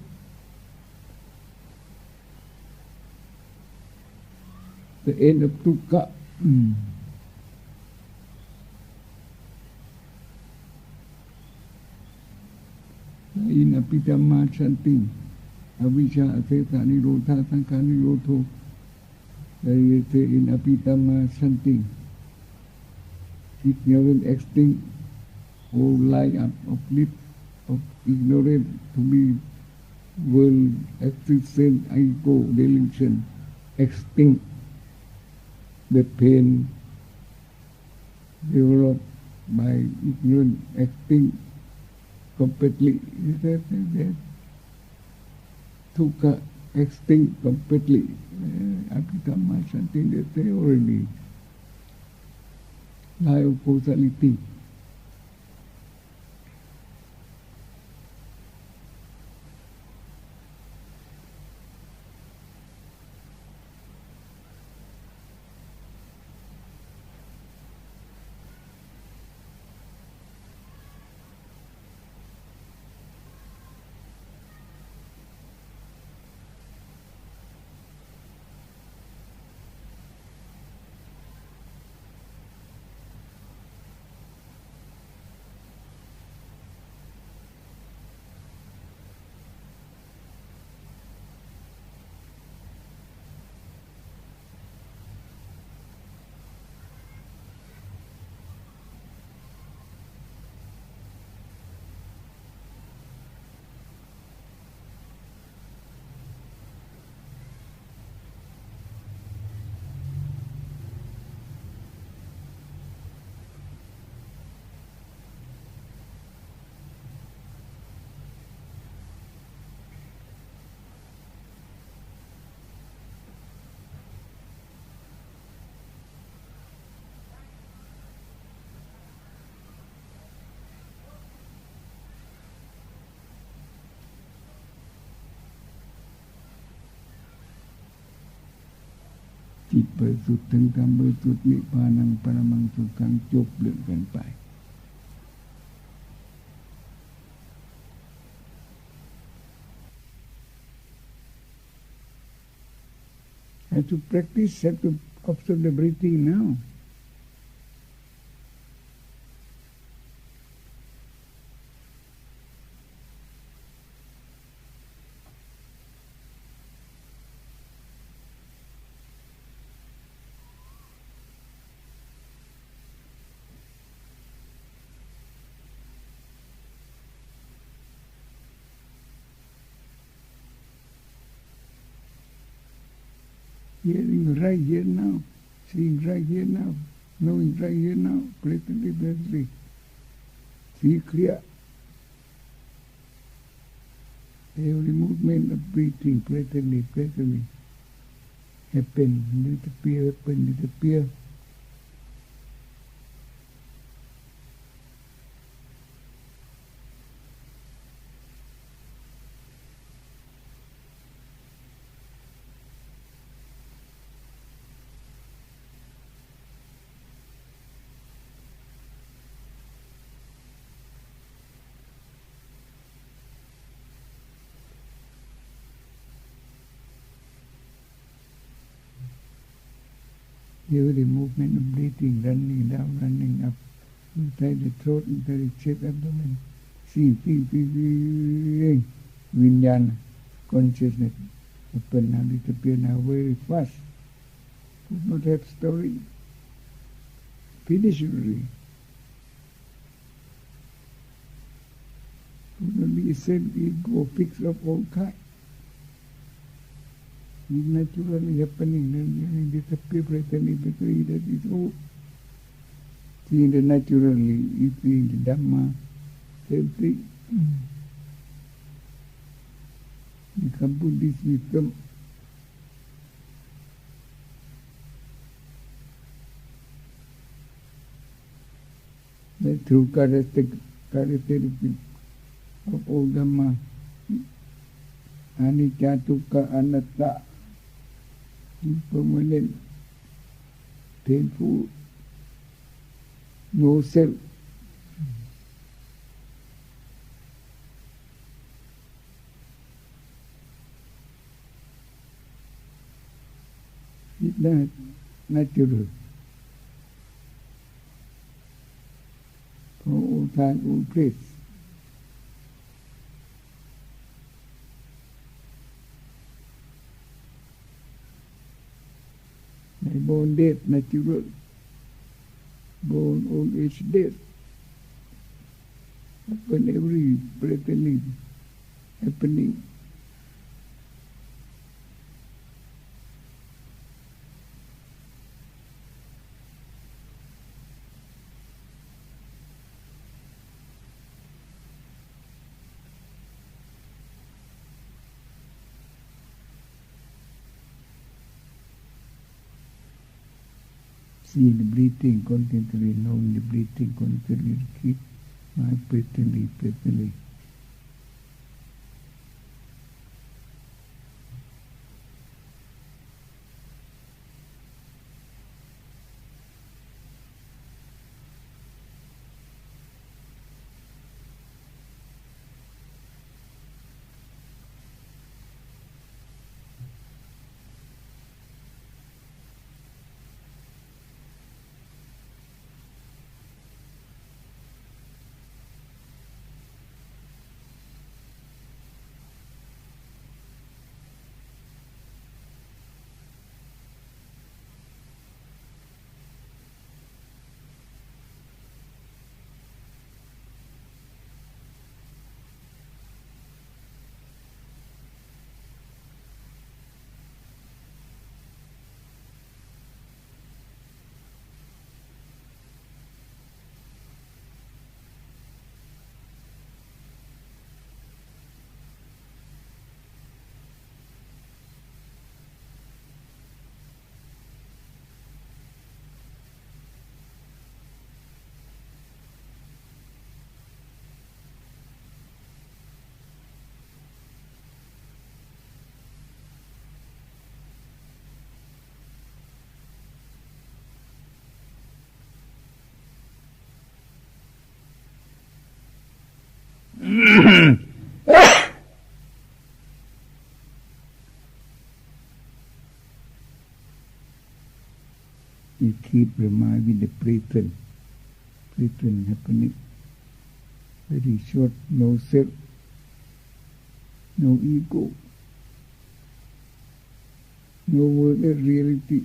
The end of dukkha. In apitama shanti. Avijja aseta nirodha sankhara nirodho. There is in apitama shanti. Ignorant extinct, all lie up of lip of ignorant to be world existence, ego delusion, extinct. The pain developed by ignorant extinct completely. Dukkha extinct completely. Abhidhamma Shanti, they say already. Lie of causality. จิตบริสุทธิ์ถึงธรรมบริสุทธิ์นิพพานังปรมังสุขังจบเรื่องกันไปhave to practice, have to observe the breathing now. Hearing right here now, seeing right here now, knowing right here now, blatantly, blatantly. See clear. Every movement of breathing, blatantly, blatantly. Happen, disappear, happen, disappear. Every movement of breathing, running down, running up, inside the throat, inside the chest, abdomen, seeing, Vijnana, consciousness, happen now, disappear now, very fast. Could not have story. Finish already. Could not be said, ego, fix of all kind. It's naturally happening, then disappear presently, because that is all. Seeing the naturally, you seeing the Dhamma, same thing. You can put this wisdom. The true characteristic of all Dhamma, anicca, dukkha, anatta, impermanent, painful, no self. It's not natural. For all time, all place. Born, death, natural. Born, old age, death. Happen every breath happening. See the breathing constantly, knowing the breathing constantly, keep my presently, presently. You keep the mind with the present happening. Very short, no self, no ego, no worldly reality.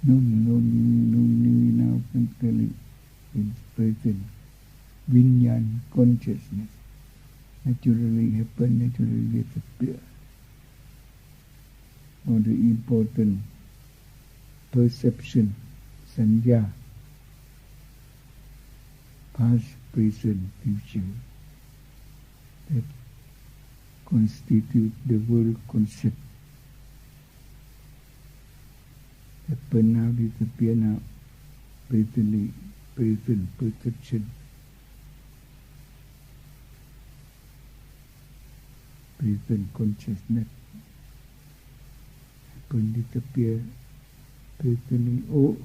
No need now physically in present. Vinyan consciousness naturally happen, naturally disappear. Or the important perception, sanya, past, present, future, that constitute the world concept. Happen now, disappear now, presently, present perception, present consciousness, happen, disappear, presently, oh,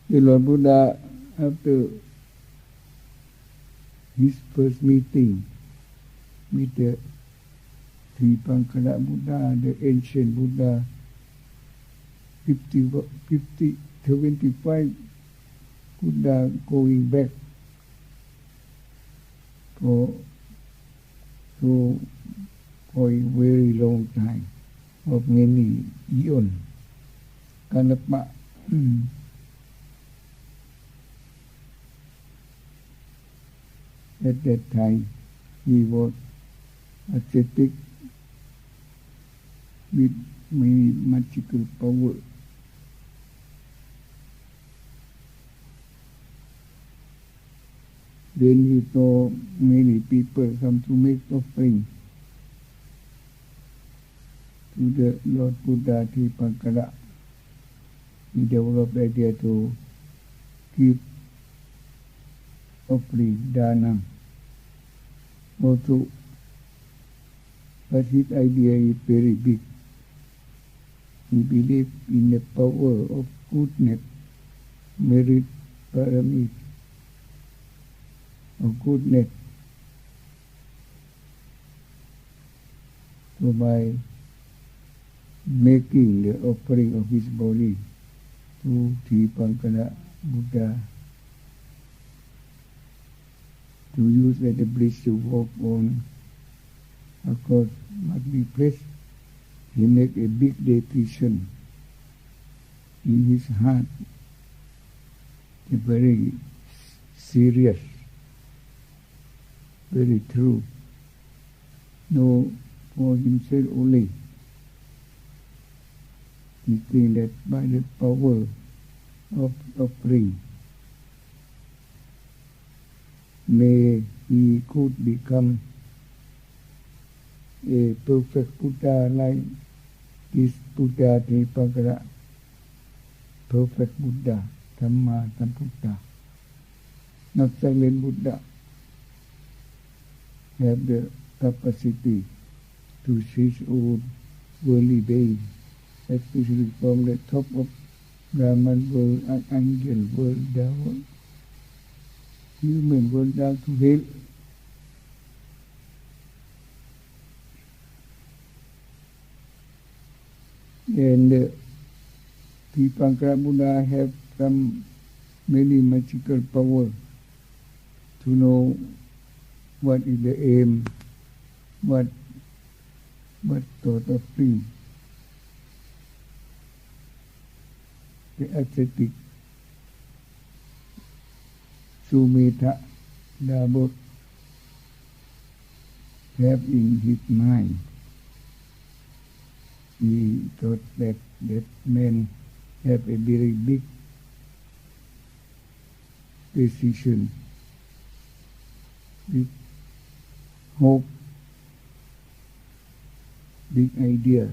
the Lord Buddha, after his first meeting with the Tripankara Buddha, the ancient Buddha, 75 Buddha going back for a very long time, of many eons. Kanapa. At that time, he was ascetic with many magical power. Then he saw many people come to make offering to the Lord Buddha Tripankara. He developed the idea to give offering, dana. Also, but his idea is very big. He believed in the power of goodness, merit, paramita, of goodness. So by making the offering of his body to Tripankara Buddha, to use as a bridge to walk on, of course, must be pressed. He make a big decision in his heart, a very serious, very true. No, for himself only. He think that by the power of offering, may he could become a perfect Buddha like this Buddha Tripankara, perfect Buddha, Dhamma Sambuddha, not silent Buddha, have the capacity to see his own worldly being, especially from the top of Brahman world, angel world, down, human world down to hell. And Tripankara Buddha have some many magical power to know what is the aim, what sort of thing. The ascetic Sumita Dabot have in his mind. He thought that men have a very big decision, big hope big idea.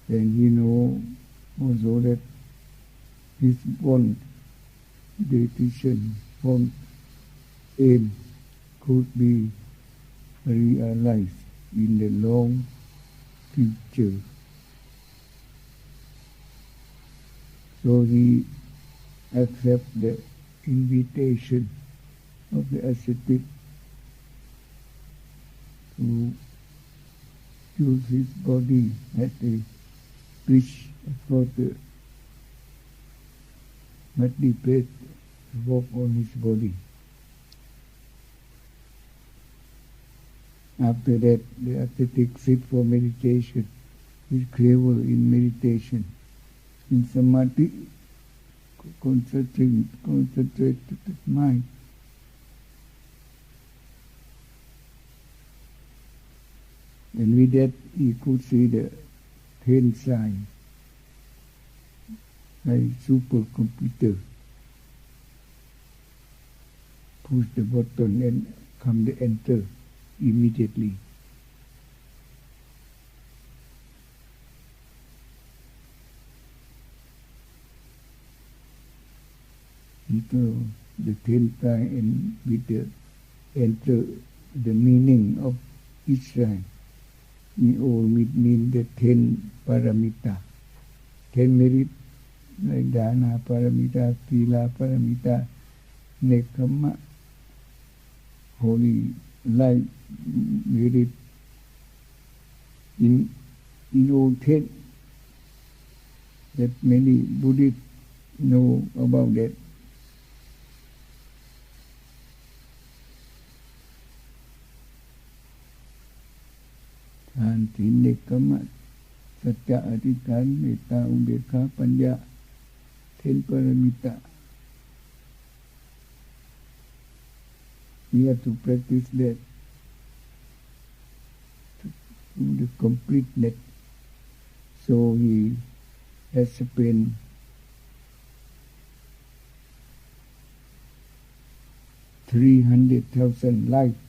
And he know also that his one decision, one aim could be realized in the long future. So he accepts the invitation of the ascetic to use his body as a bridge for the meditate work on his body. After that, the ascetic sit for meditation. He's clever in meditation. In samadhi, concentrated mind. And with that, he could see the 10 signs, like supercomputer. Push the button and come the enter immediately. The 10 signs and with the enter the meaning of each sign. We all mean the 10 paramita, 10 merit, like dana paramita, sila paramita, nekama, holy life merit. In all 10, that many Buddhists know about that. Than,ศีล เนกขมะ สัจจะ อธิษฐาน เมตตา อุเบกขา ปัญญา 10 paramita. We have to practice that to the completeness. So he has spent 300,000 lives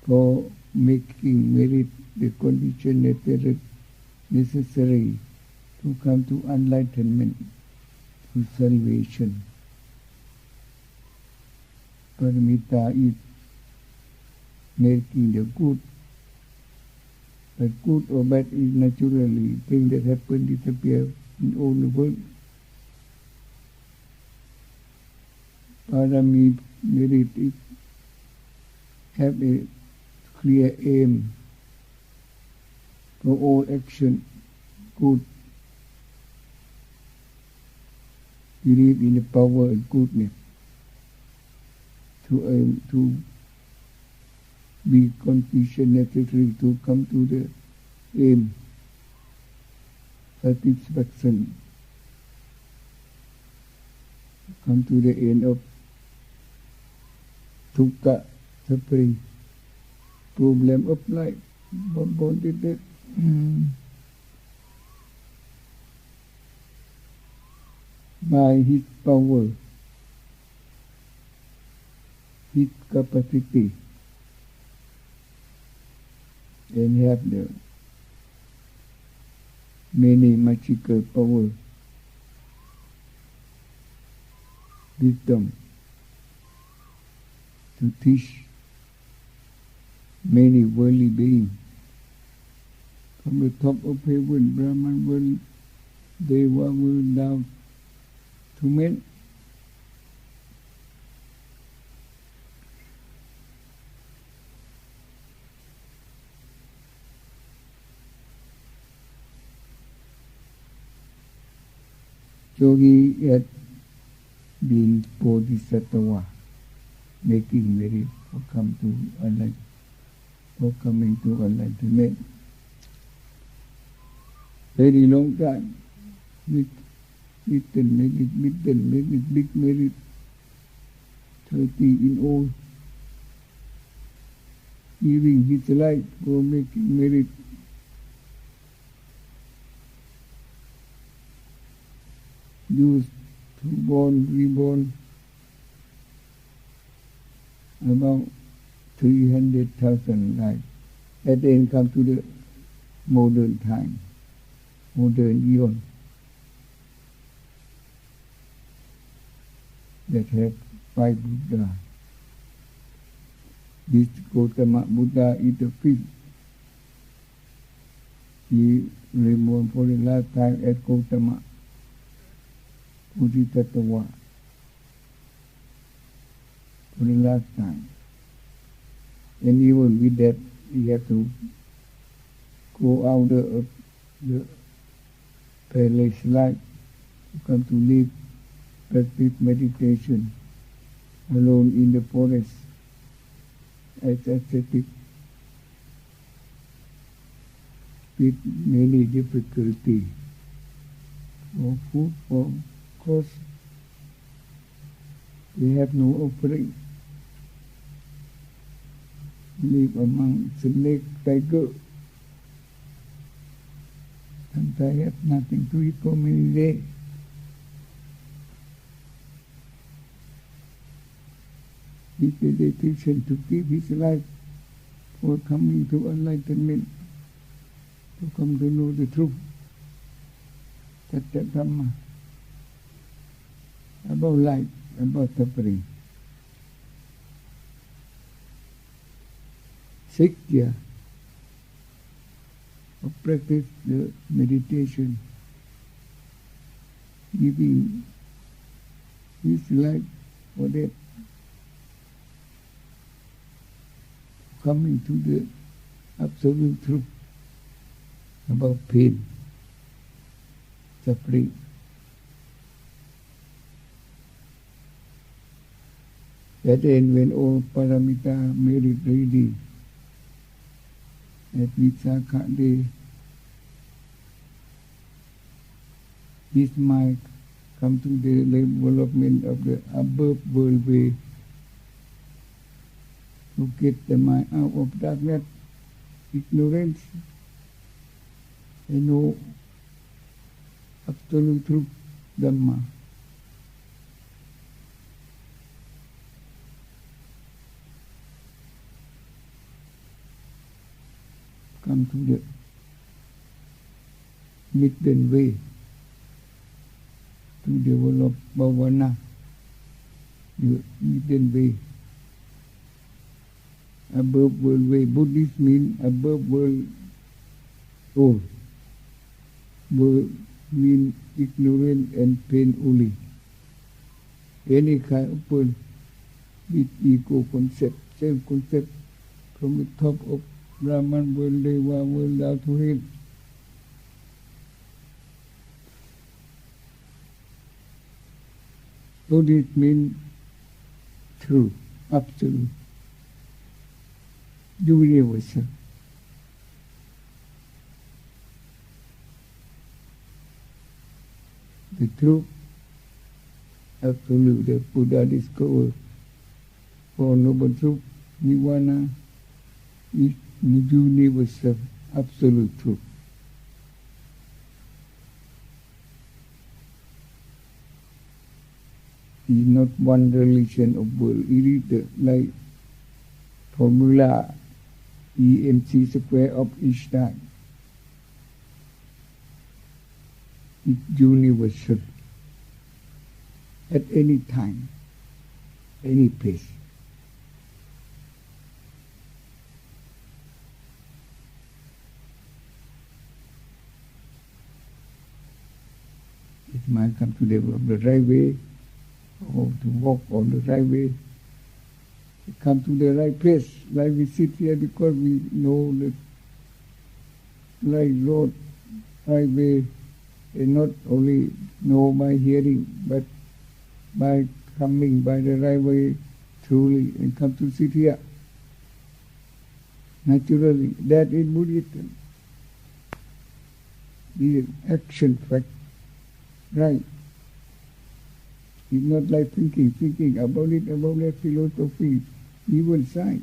for making merit the condition necessary to come to enlightenment, to salvation. Paramita is making the good, but good or bad is naturally things that happen, disappear in all the world. Parami merit is have a clear aim for all action, good. Believe in the power and goodness to aim to be condition necessary to come to the aim, satisfaction, come to the end of dukkha, suffering, problem of life, bonded death. By his power, his capacity, and have the many magical power, wisdom to teach many worldly beings from the top of heaven, Brahman world, Deva world, down to men. So he had been Bodhisattva, making merit for come to enlightenment, for coming to enlightenment. Very long time, with little merit, big merit, 30 in all, giving his life for making merit. Used to born, reborn, about 300,000 lives. and then come to the modern time, modern eon, that have 5 Buddha. This Gautama Buddha is the 5th. He remained for the last time at Gautama Bodhisattva. For the last time. And even with that, he had to go out of the palace life to come to live, practice meditation alone in the forest as ascetic with many difficulties for food, for cost. They have no offering. Live among snake, tiger. Sometimes have nothing to eat for many days. With the dedication to give his life for coming to enlightenment, to come to know the truth, Satya Dhamma, about life, about suffering. 6 years of practice the meditation, giving his life for that, coming to the absolute truth about pain, suffering. At the end, when all paramita made it ready, at Vitsakha day, his mind come to the development of the above world way, to get the mind out of darkness, ignorance, and know absolute truth, Dhamma. Come to the midden way to develop bhavana, the midden way. Above world way. Buddhist means above world all. World means ignorance and pain only. Any kind of world with ego concept, self-concept, from the top of Brahman world, Deva world, down to hell. So this means true, absolute, universal. The truth, absolute, the Buddha discovered for noble truth, Nirvana is universal, absolute truth. It is not one religion of world. It is the like formula EMC square of each time. It's universal. At any time, any place. It might come to develop the right way, or to walk on the right way, to come to the right place. Like we sit here because we know the right road, right way, and not only know by hearing, but by coming by the right way truly, and come to sit here naturally. That is Buddhism. The action fact. Right. It's not like thinking about that philosophy, evil side.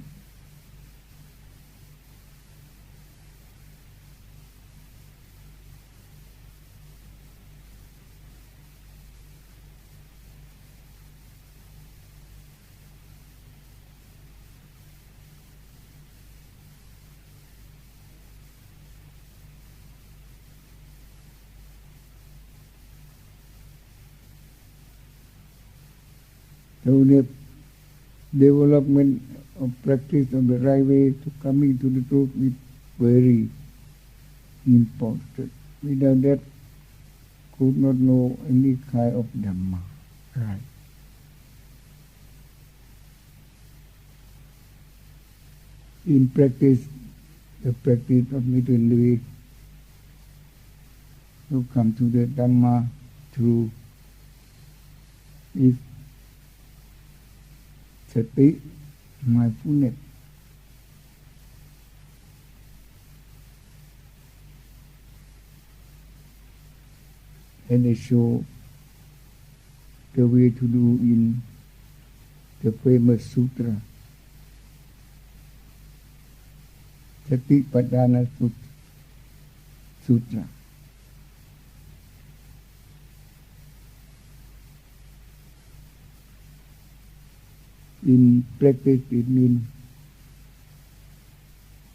So the development of practice of the right way to coming to the truth is very important. Without that, could not know any kind of Dhamma. Right. In practice, the practice of middle way to come to the Dhamma through is sati, mindfulness. And they show the way to do in the famous sutra, Satipadana Sutra. In practice, it means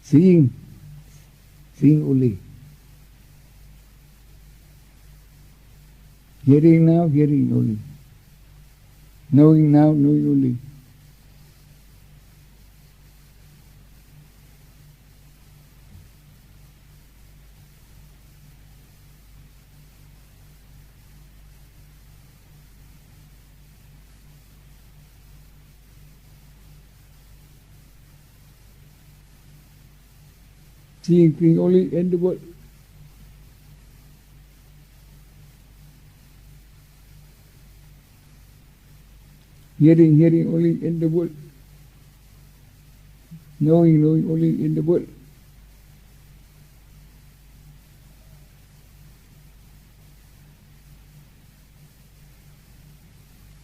seeing only. Hearing now, hearing only. Knowing now, knowing only. Seeing things only in the world. Hearing only in the world. Knowing only in the world.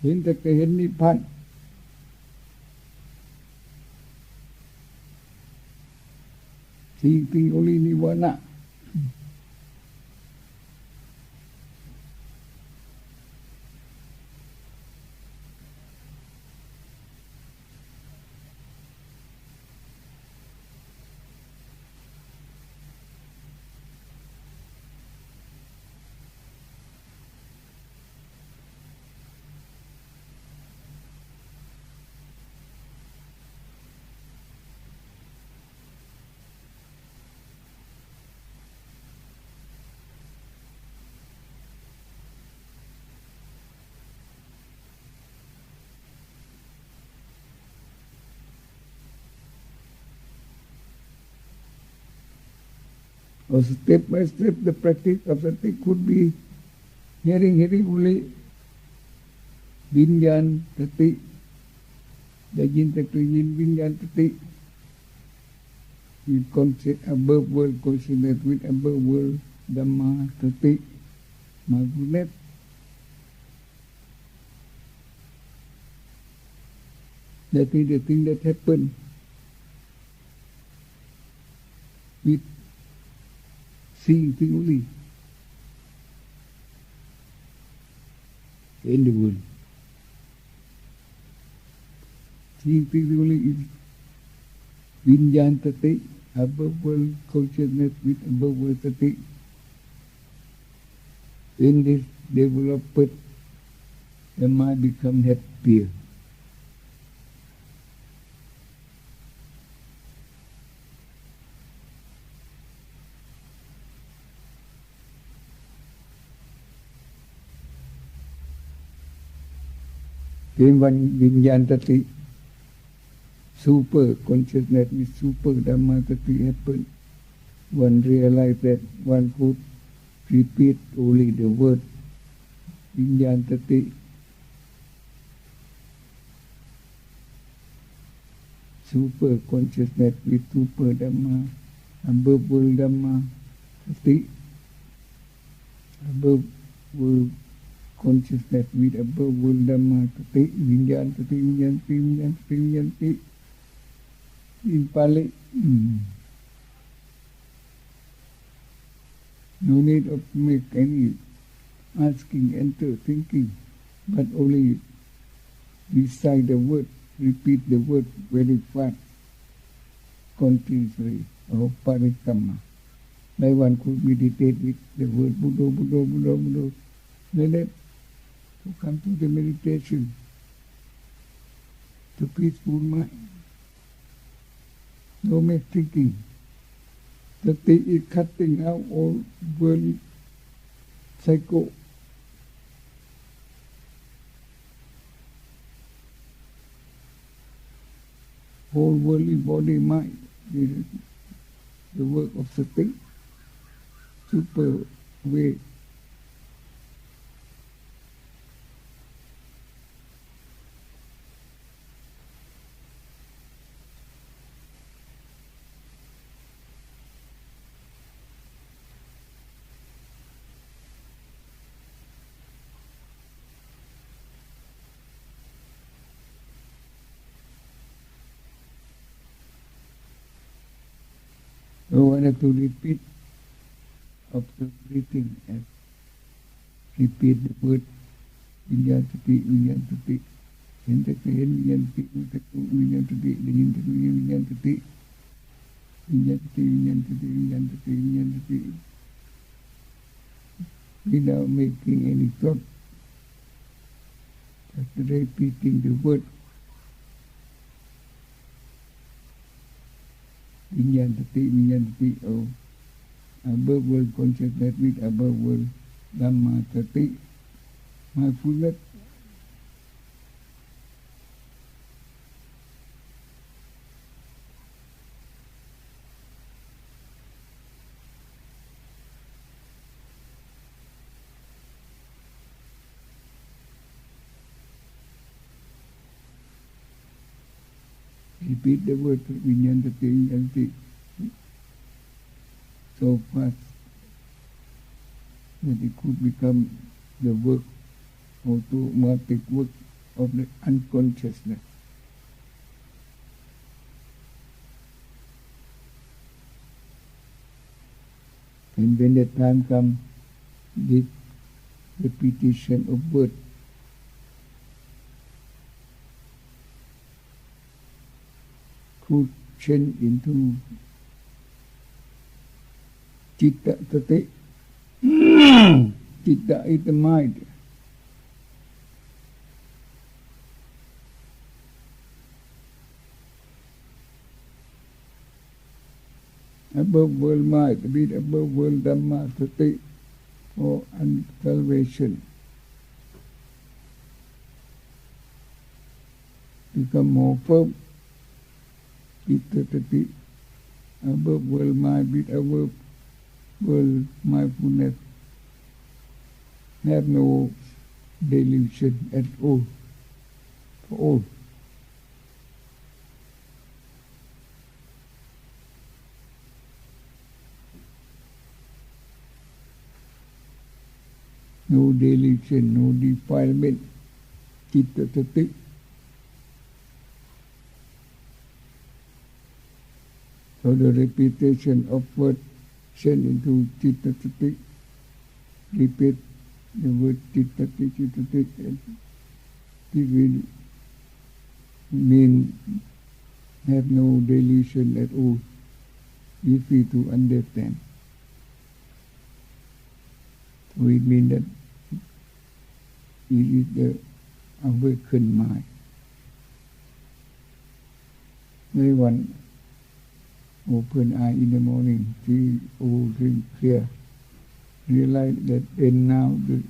Hiện thực cái hiện Nibbana. Seeing things only Nibbana. Or step by step, the practice of sati could be hearing only, vinyan sati, the yin vinyan sati, you concept above world consciousness with above world Dhamma sati, mindfulness. That is the thing that happened with seeing things only in the world. Seeing things only is vinyan sati, above world consciousness with above world sati. In this development, the mind becomes happier. In one vinyan sati, super consciousness with super Dhamma sati happen. One realized that one could repeat only the word vinyan sati. Super consciousness with super Dhamma, above world Dhamma sati, above world consciousness with above world Dhamma sati, vinyan sati, vinyan sati, vinyan sati, vinyan sati. In Pali, no need of make any asking, enter, thinking, but only recite the word, repeat the word very fast, continuously, or parikama. Like one could meditate with the word Buddha, Buddha, Buddha, Buddha. Like that, to come to the meditation. the peaceful mind. No more thinking. Sati is cutting out all worldly cycle. Whole worldly body mind. The work of Sati. Super way. So I have to repeat after breathing and repeat the word Vinyantati, Vinyantati. Vinyantati, Vinyantati, Vinyantati, Vinyantati, Vinyantati, Vinyantati, Vinyantati, Vinyantati. Without making any thought, just repeating the word Vinyantati, Vinyantati, or above world consciousness with above world Dhamma Sati, mindfulness. Repeat the word Vinyantati, Vinyantati so fast that it could become the work, automatic work of the unconsciousness. And when the time comes, this repetition of word could change into Citta Sati. Citta is the mind. Above world mind, with above world Dhamma Sati for salvation. Become more firm. Citta Sati, above world mind, with above world mindfulness, have no delusion at all, for all. No delusion, no defilement, Citta Sati. So the repetition of word send into Citta Sati. Repeat the word Citta Sati, Citta Sati. It will mean have no delusion at all. Easy to understand. So it means that it is the awakened mind. Everyone open eye in the morning, see all things clear. Realize that and now the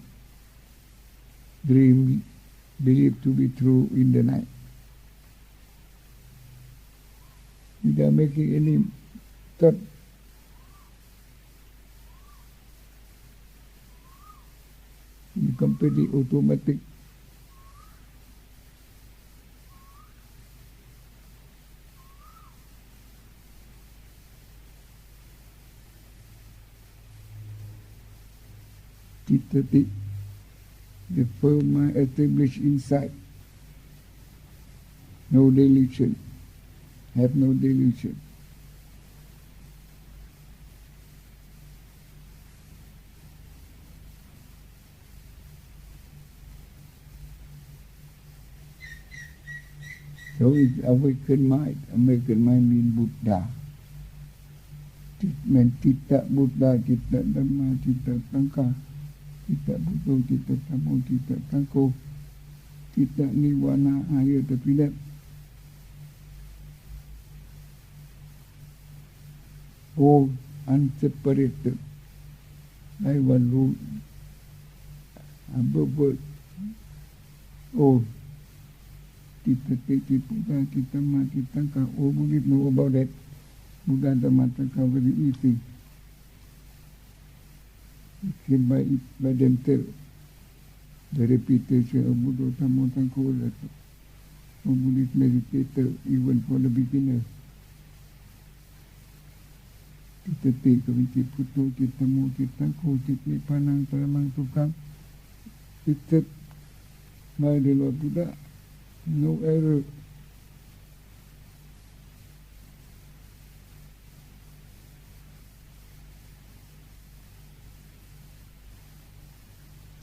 dream believed to be true in the night. Without making any thought. It's completely automatic. Citta Sati, the firm mind established inside. No delusion. Have no delusion. So it's awakened mind. Awakened mind means Buddha. Means Citta Buddha, Citta Dhamma, Citta Sangha, Citta Buddha, Citta Dhamma, Citta Sangha, Citta Nirvana, higher the pillar. all unseparated, like one root above all. Kita Buddha, kita mati tangka. All Buddhists know about that. Buddha Dhamma Tangka very easy. It came by themselves. The repetition of Buddha Dhamma Tangka. For Buddhist meditator, even for the beginner. Kita kevinci putu, kita mu, kita ku, kita nipanang, paramang tukang. It's by the Lord Buddha. No error.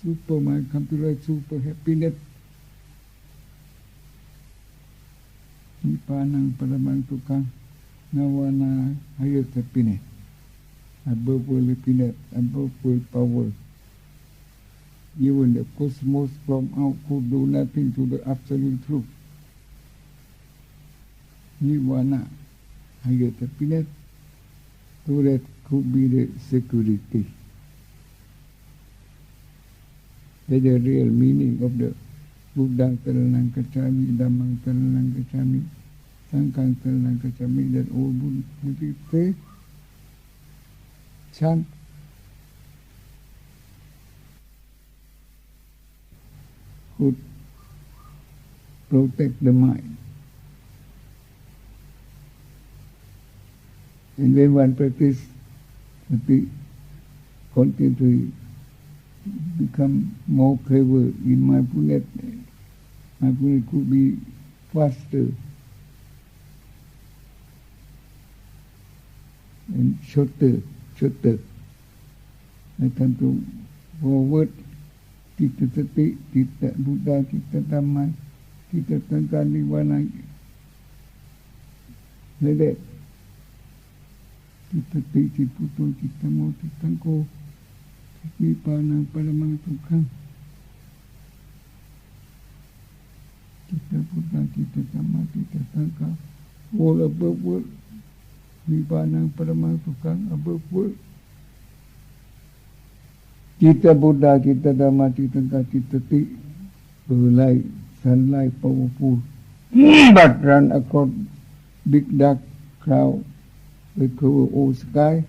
Super, my computer, super happiness. Nipanang paramang tukang. Nawana highest happiness. Above world happiness, above world power. Even the cosmos from out could do nothing to the absolute truth. Nirvana, highest happiness, so that could be the security. That's the real meaning of the Buddha Saranang Gacchami, Dhammang Saranang Gacchami, Sanghang Saranang Gacchami, that all Buddhists say, chant. Could protect the mind. And when one practice, sati continue to become more clever in mindfulness. Mindfulness could be faster and shorter. I come to forward. Kita sati, kita Buddha, kita Dhamma, kita Sangha Nirvana. Like that. Kita sati, kita putu, kita mu, kita ku, nipanang paramang tukang. Kita Buddha, kita Dhamma, kita Sangha. All above world. Nipanang paramang tukang, above world. Kita Buddha, kita Dhamma, kita Sangha, kita ti, light, sunlight, powerful, but run across big dark cloud, that cover all sky.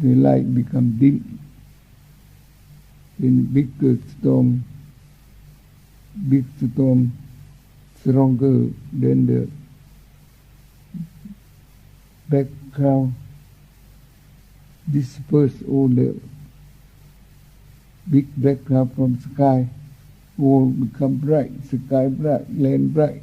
The light become dim. In bigger storm, big storm, stronger than the background. Disperse all the big background from sky, all become bright, sky bright, land bright.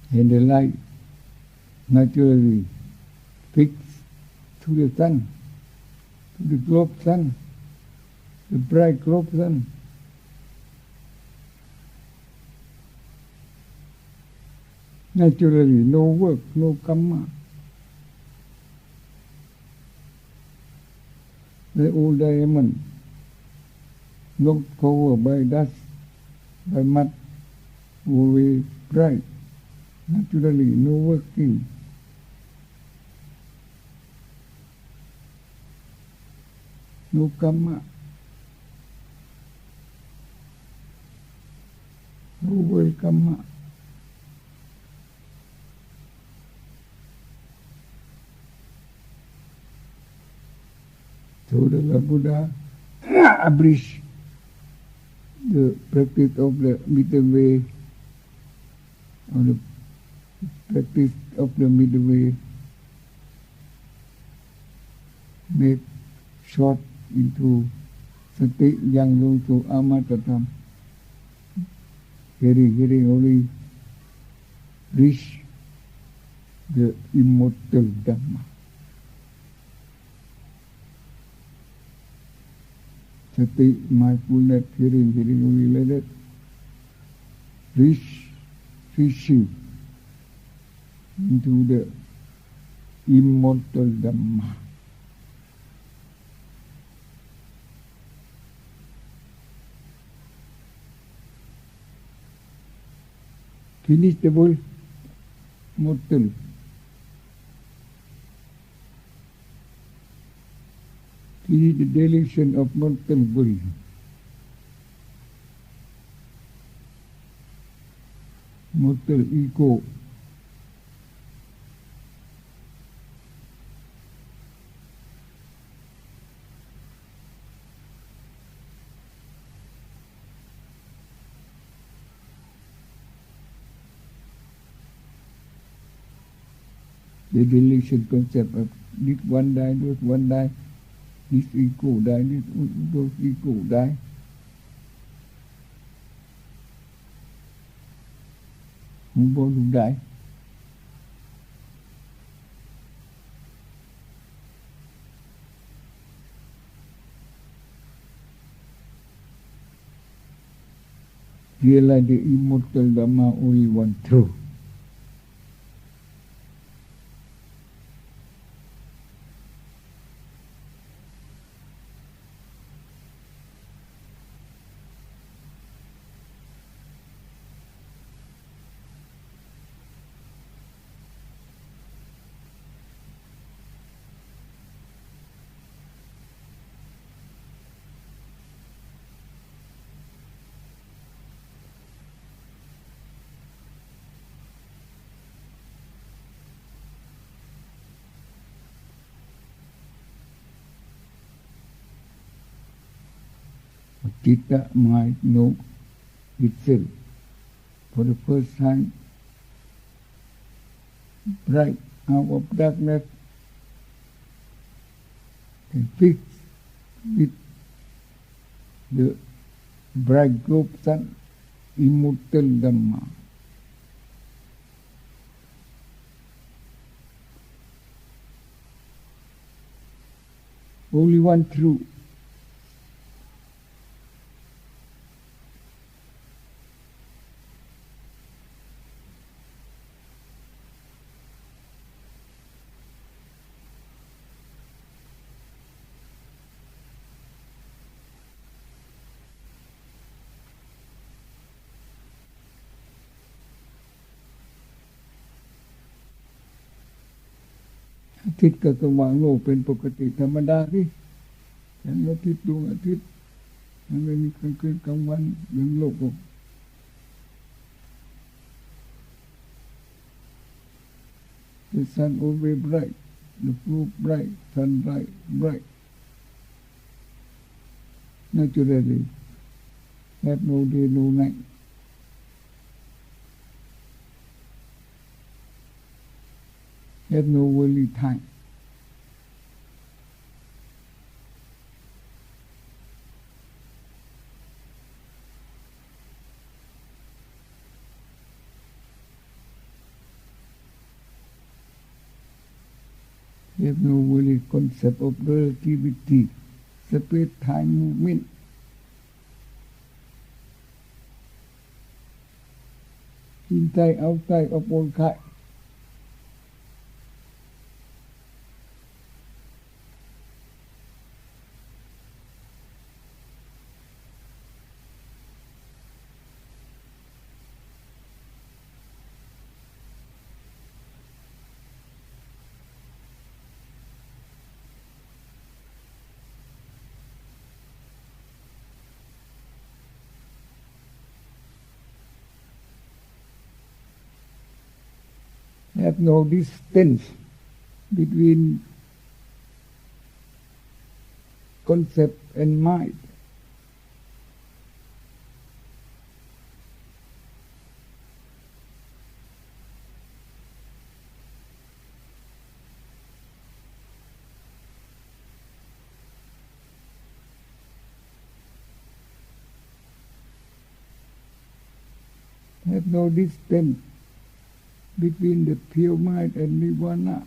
And the light naturally fixed to the sun, to the globe sun, the bright globe sun. Naturally, no work, no karma. The old diamond, not covered by dust, by mud, always bright. Naturally, no working. No karma. No world karma. So the Lord Buddha abridged the practice of the middle way, or the practice of the middle way, made short into sati yang long to amatatam. Very only reach the immortal Dhamma. Sati, mindfulness, hearing only like that. Reaching into the immortal Dhamma. finish the whole mortal. Finish the delusion of mortal bull. Mortal ego. The delusion concept of this one die, those one die, this ego die, those ego die. Không bao lúc đại. Realize the immortal Dhamma only one true. Kita might know itself for the first time, bright out of darkness, and fix with the bright globe sun, immortal Dhamma. Only one true.อาทิตย์กับสว่างโลกเป็นปกติธรรมดาที่เห็นอาทิตย์ดวงอาทิตย์มันไม่มีกลางคืนกลางวันเรื่องโลกก็ The sun always bright, the roof bright, sun bright. Naturally, have no day, no night. Have no worldly time. Have no worldly concept of relativity, space-time movement. Inside, outside of all kind. Have no distance between concept and mind. Have no distance between the pure mind and nirvana.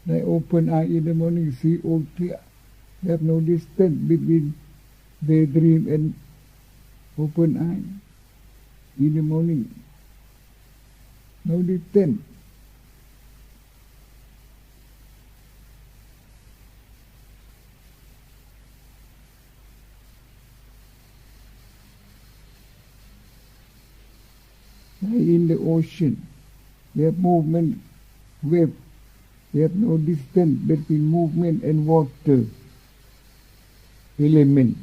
They open eye in the morning, see all clear. Have no distance between daydream and open eye in the morning. No distance. in the ocean. They have movement, wave. They have no distance between movement and water element.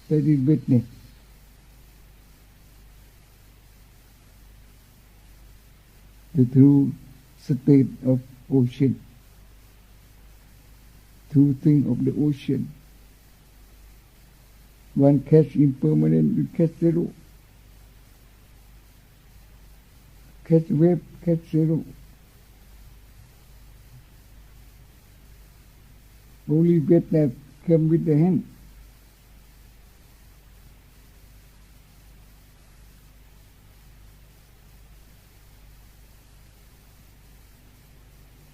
That is witness. The true state of ocean, true thing of the ocean. One catch impermanent, you catch zero. Catch wave, catch zero. Only witness come with the hand.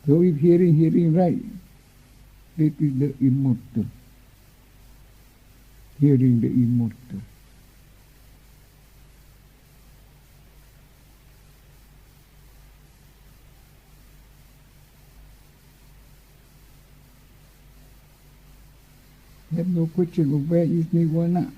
So if hearing right, that is the immortal. Hearing the immortal. There is no question of where is nirvana.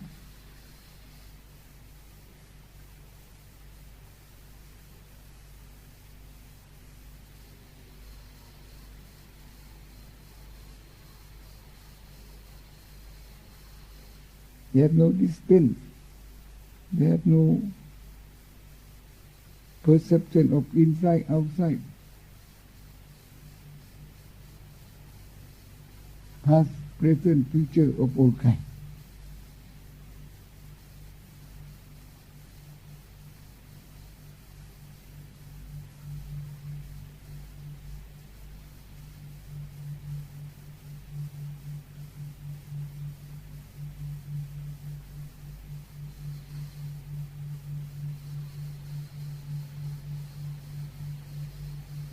They have no distance. They have no perception of inside, outside. Past, present, future of all kinds.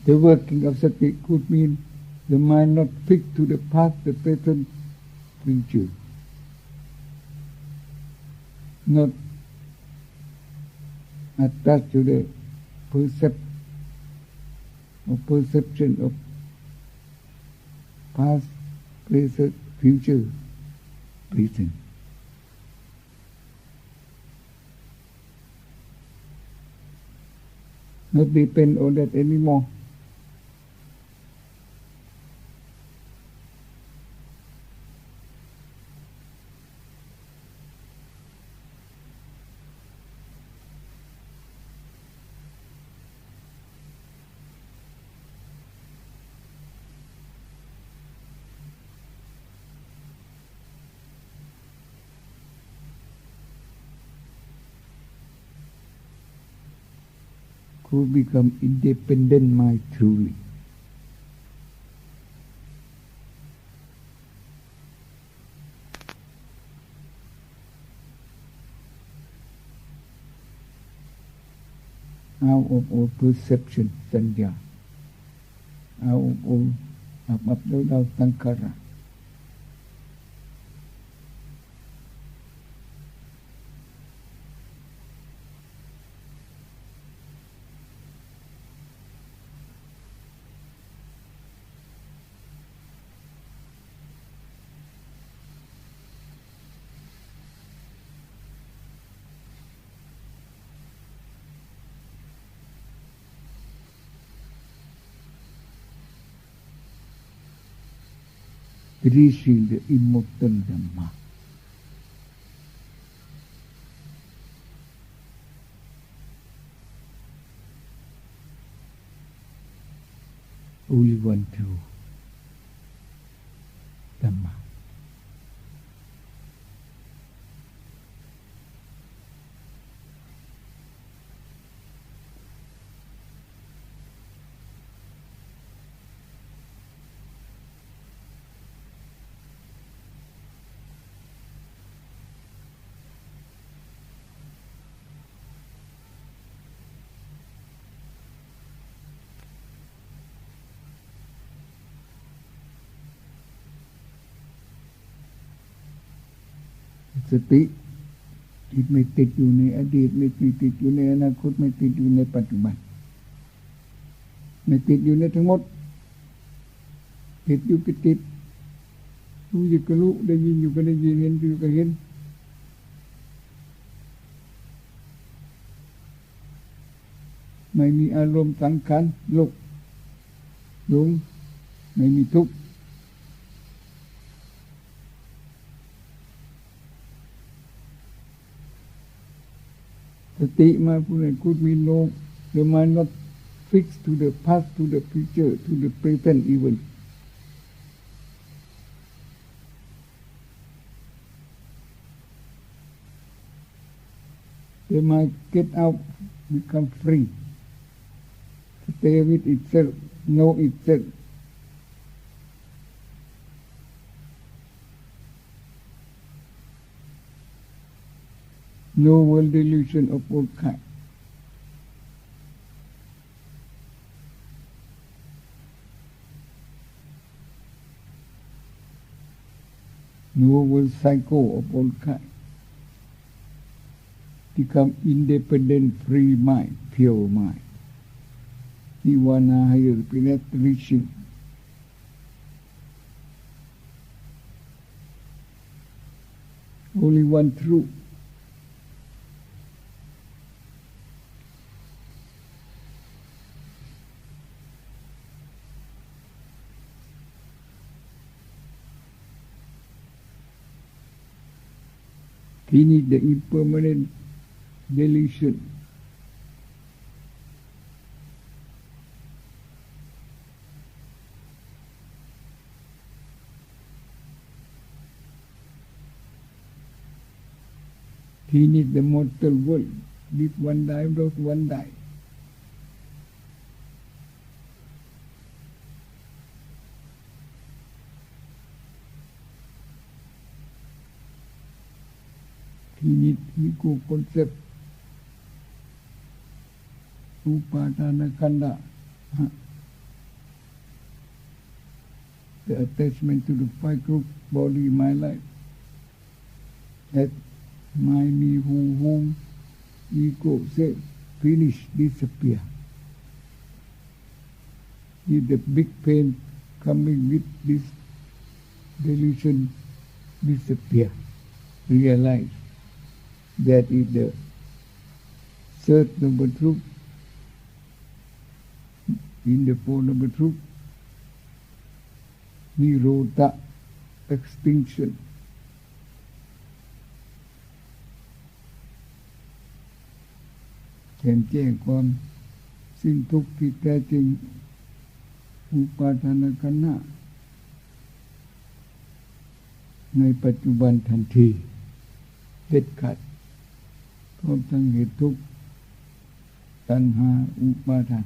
The working of sati could mean the mind not fixed to the past, the present, future. Not attached to the perception of past, present, future, present. Not depend on that anymore. Could become independent mind truly. Out of all perception, sanya. Out of all up down sankara. Reaching the immortal Dhamma. Only one true Dhamma.สติจิตไม่ติดอยู่ในอดีตไม่ติดอยู่ในอนาคตไม่ติดอยู่ในปัจจุบันไม่ติดอยู่ในทั้งหมดติดอยู่ก็ติดรู้อยู่ก็รู้ได้ยินอยู่ก็ได้ยินเห็นอยู่ก็เห็น ไม่มีอารมณ์สังขารโลกหลงไม่มีทุกข์สติมาพูดในกุศมีโลก the mind not fixed to the past to the future to the present even the mind get out become free stay with itself know itself no world delusion of all kind no world cycle of all kind become independent free mind pure mind nirvana higher happiness reaching only one truth finish the impermanent delusion finish the mortal world live one die lose one die finish ego concept upadana khandha the attachment to the five group body my life that my me who whom ego say finish disappear if the big pain coming with this delusion disappear realize that is the third noble truth in the four noble truth nirodha extinctionแจ่มแจ้งความสิ้นทุกข์ที่แท้จริงอุปาทานขันธ์ในปัจจุบันทันทีเด็ดขาดพร้อมทั้งเหตุทุกข์ตัณหาอุปาทาน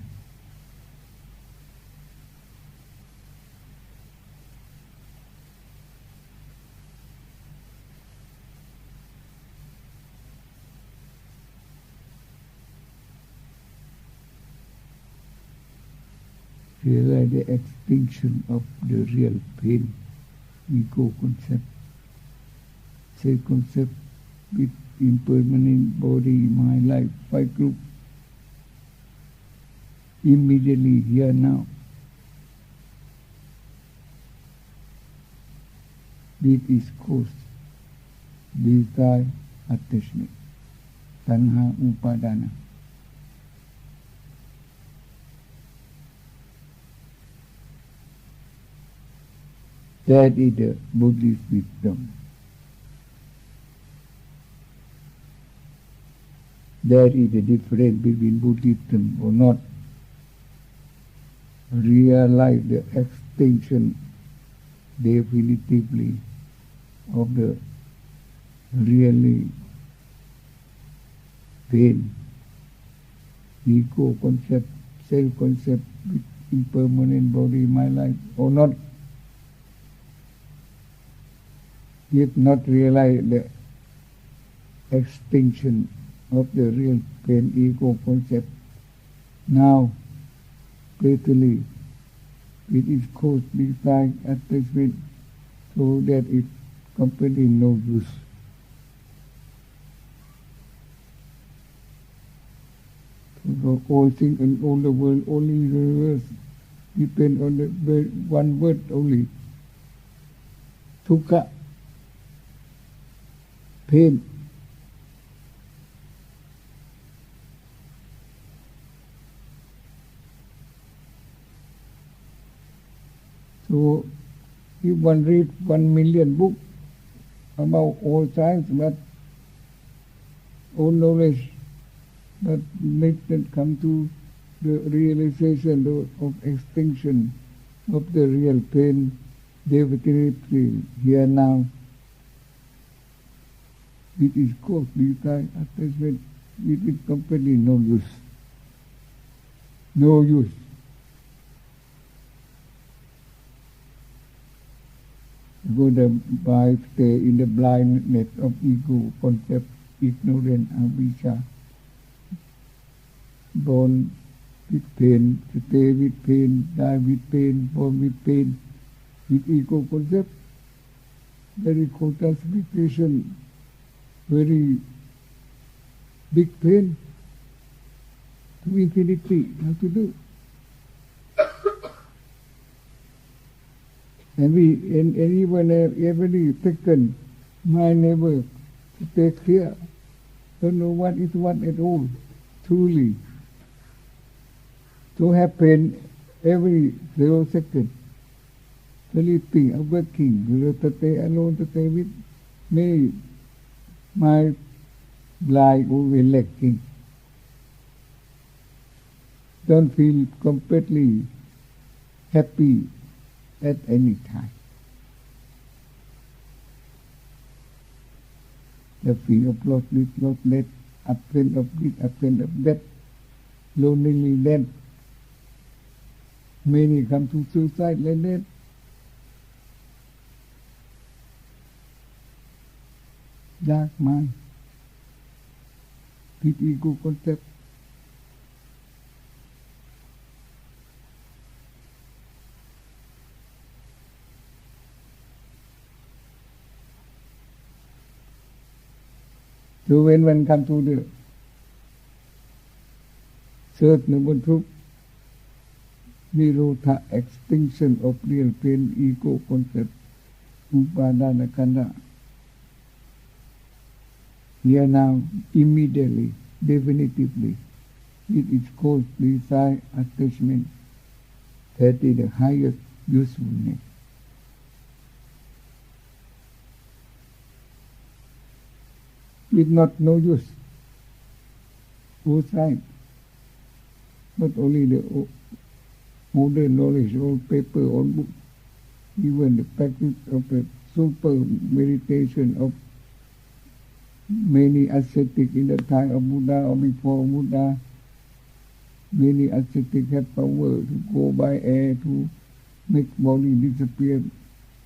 realize the extinction of the real pain ego concept self concept with impermanent body my life five group immediately here now this is cause desire attachment tanha upadana that is the Buddhist wisdom that is the difference between Buddhism or not realize the extinction definitively of the really pain ego concept self concept with impermanent body my life or not yet not realize the extinction of the real pain ego concept now clearly it is caused beside attachment so that it completely no use so all things and all the world only universe depend on the one word only Tukha pain So if one read 1 million book about all science, but all knowledge, but let them come to the realization of extinction of the real pain, definitely here now. It is called desire attachment. It is completely no use. No use. Go by stay in the blindness of ego, concept, ignorance, avijja. Born with pain, stay with pain, die with pain, born with pain, with ego concept. Very called transmutation, very big pain to infinity. How to do? And anyone every second, my neighbor, to take care, don't know what is what at all, truly. To have pain every 0 second, sleeping, working, to stay alone, to stay with me, my blind always lacking. Don't feel completely happy at any time. The fear of lostness, absence of this, absence of that, loneliness. Many come to suicide like that. Dark mind, with ego concept. So when one comes to the third noble truth, Nirodha, extinction of real pain, ego concept, upadana khandha. Here now, immediately, definitively, it is called desire attachment. That is the highest usefulness. It's not no use. Both sides. Not only the modern knowledge, old paper, old book, even the practice of the super meditation of many ascetics in the time of Buddha or before Buddha. Many ascetics have power to go by air, to make body disappear.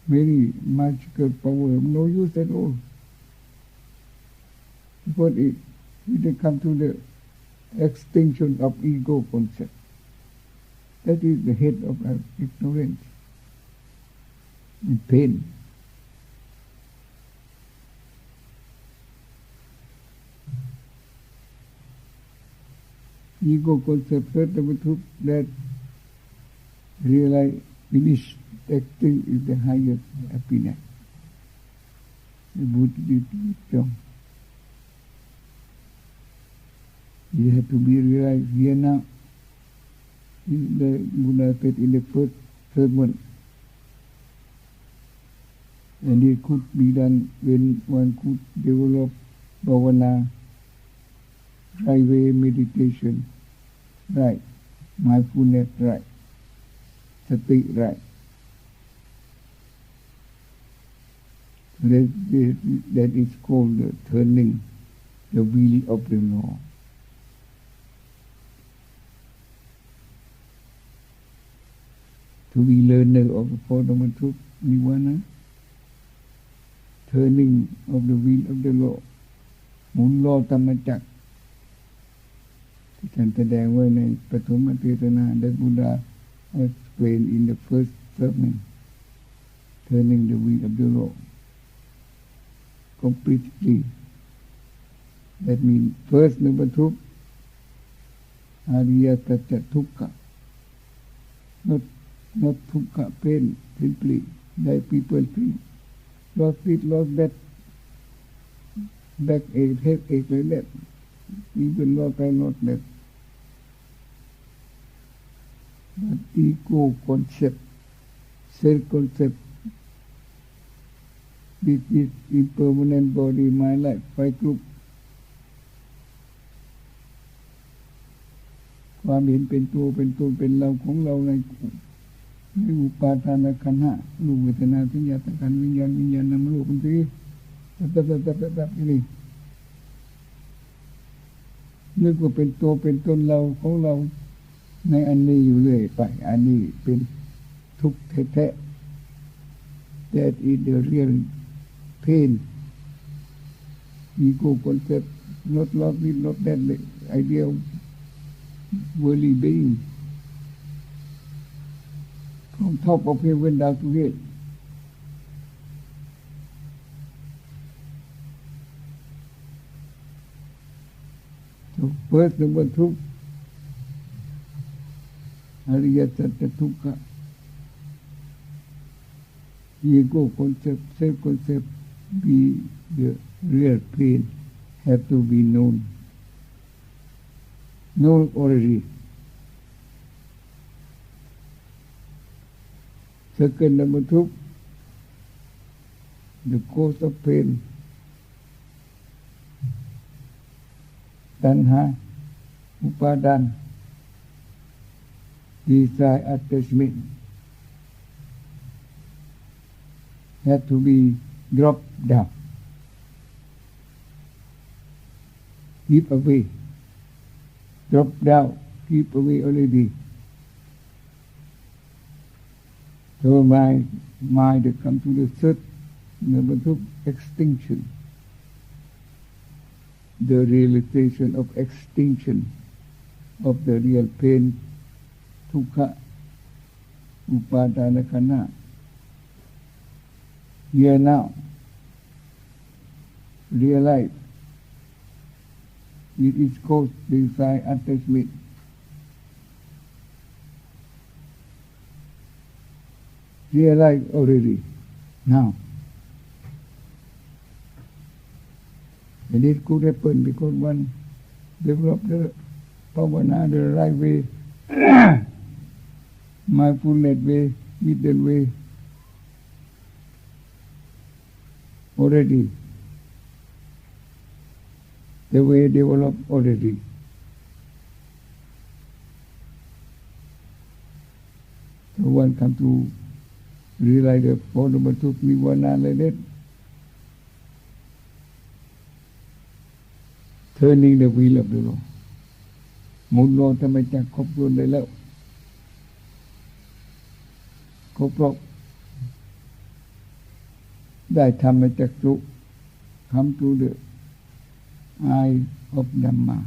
Very magical power, no use at all. Because it comes to the extinction of ego concept. That is the head of our ignorance and pain. Ego concept, third of the truth, that realize, finish, acting is the highest happiness. The Buddha is strong. You have to be realized here now. The Buddha said in the third one. And it could be done when one could develop bhavana, right way meditation, right, mindfulness, right, sati, right. That is called the turning the wheel of the law. To be learner of the Four Noble Truths, Nirvana, turning of the wheel of the law, หมุนล้อธรรมจักรที่ท่านแสดงไว้ในปฐมเทศนา that Buddha explained in the first sermon, turning the wheel of the law completely. That means first noble truth, Ariya Satya Dukkha, not dukkha, pain, simply, like people feel. Lost it, lost that, backache, headache, like that. Even lost I not that. But ego concept, self-concept, this is impermanent body, my life, by group ความเห็นเป็นตัวเป็นตนเป็นเราของเราในอุปาทานขันธ์ห้ารูปเวทนาสัญญาสังขารวิญญาณวิญญาณนามรูปเป็นที่แบบนี้นึกว่าเป็นตัวเป็นตนเราของเราในอันนี้อยู่เรื่อยไปอันนี้เป็นทุกข์แท้ๆ that is the real pain ego concept not love is not that idea of worldly being from top of heaven down to hell so first number two อริยสัจทุกขะ ego concept self concept be the real pain have to be known already second number two the cause of pain ตัณหาอุปาทานdesire attachment have to be dropped down, keep away, drop down, keep away already. So my mind come to the third number two extinction, the realization of extinction of the real pain, dukkha, upadana khanna. Here now, realize it is called desire attachment. Realize already now. And it could happen because one develop the pavana, the right way, mindfulness way, middle way, already. The way developed already. So one come to realize the four number two nirvana like that. Turning the wheel of the law. หมุนโลกทำไมจะครบถ้วนได้แล้วครบรอบได้ทำมาจากสุcome to the eye of Dhamma.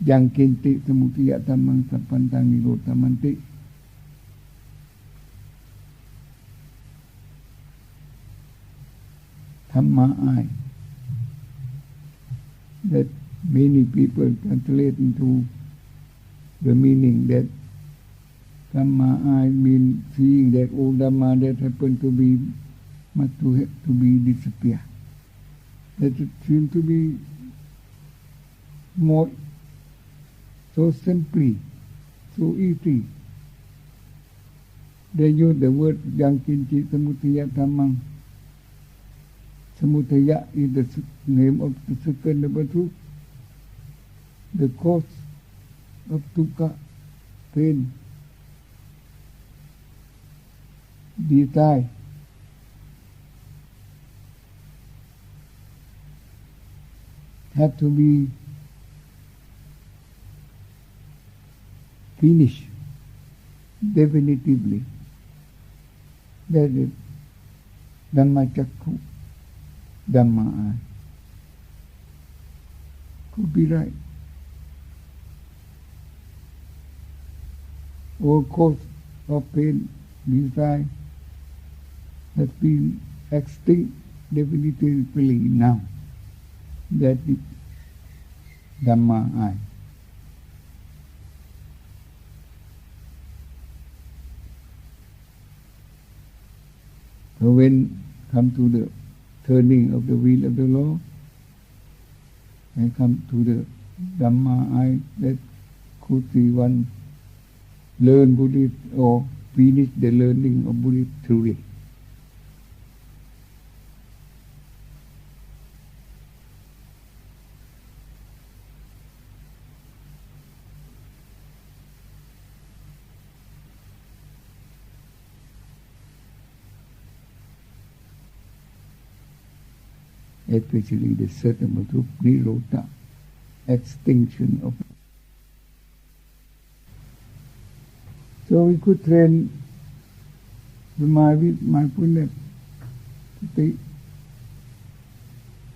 Yang kinti samudaya dhammang sappantang nirodhamanti. Dhamma eye. That many people translate into the meaning that Dhamma eye means seeing that all Dhamma that happen to be must to be disappear. That it seems to be more so simply, so easy. They use the word yang kinci samudaya dhammang. Samudaya is the name of the second number two, the cause of dukkha, pain, desire. Have to be finished definitively. That is Dhamma Chakku, Dhamma eye. Could be right. All cause of pain, desire has been extinct definitively now. That is Dhamma eye. So when come to the turning of the wheel of the law, and come to the Dhamma that could see one learn Buddhist or finish the learning of Buddhist theory. Especially the settlement of Nirodha, extinction of. So we could train the mind with mindfulness,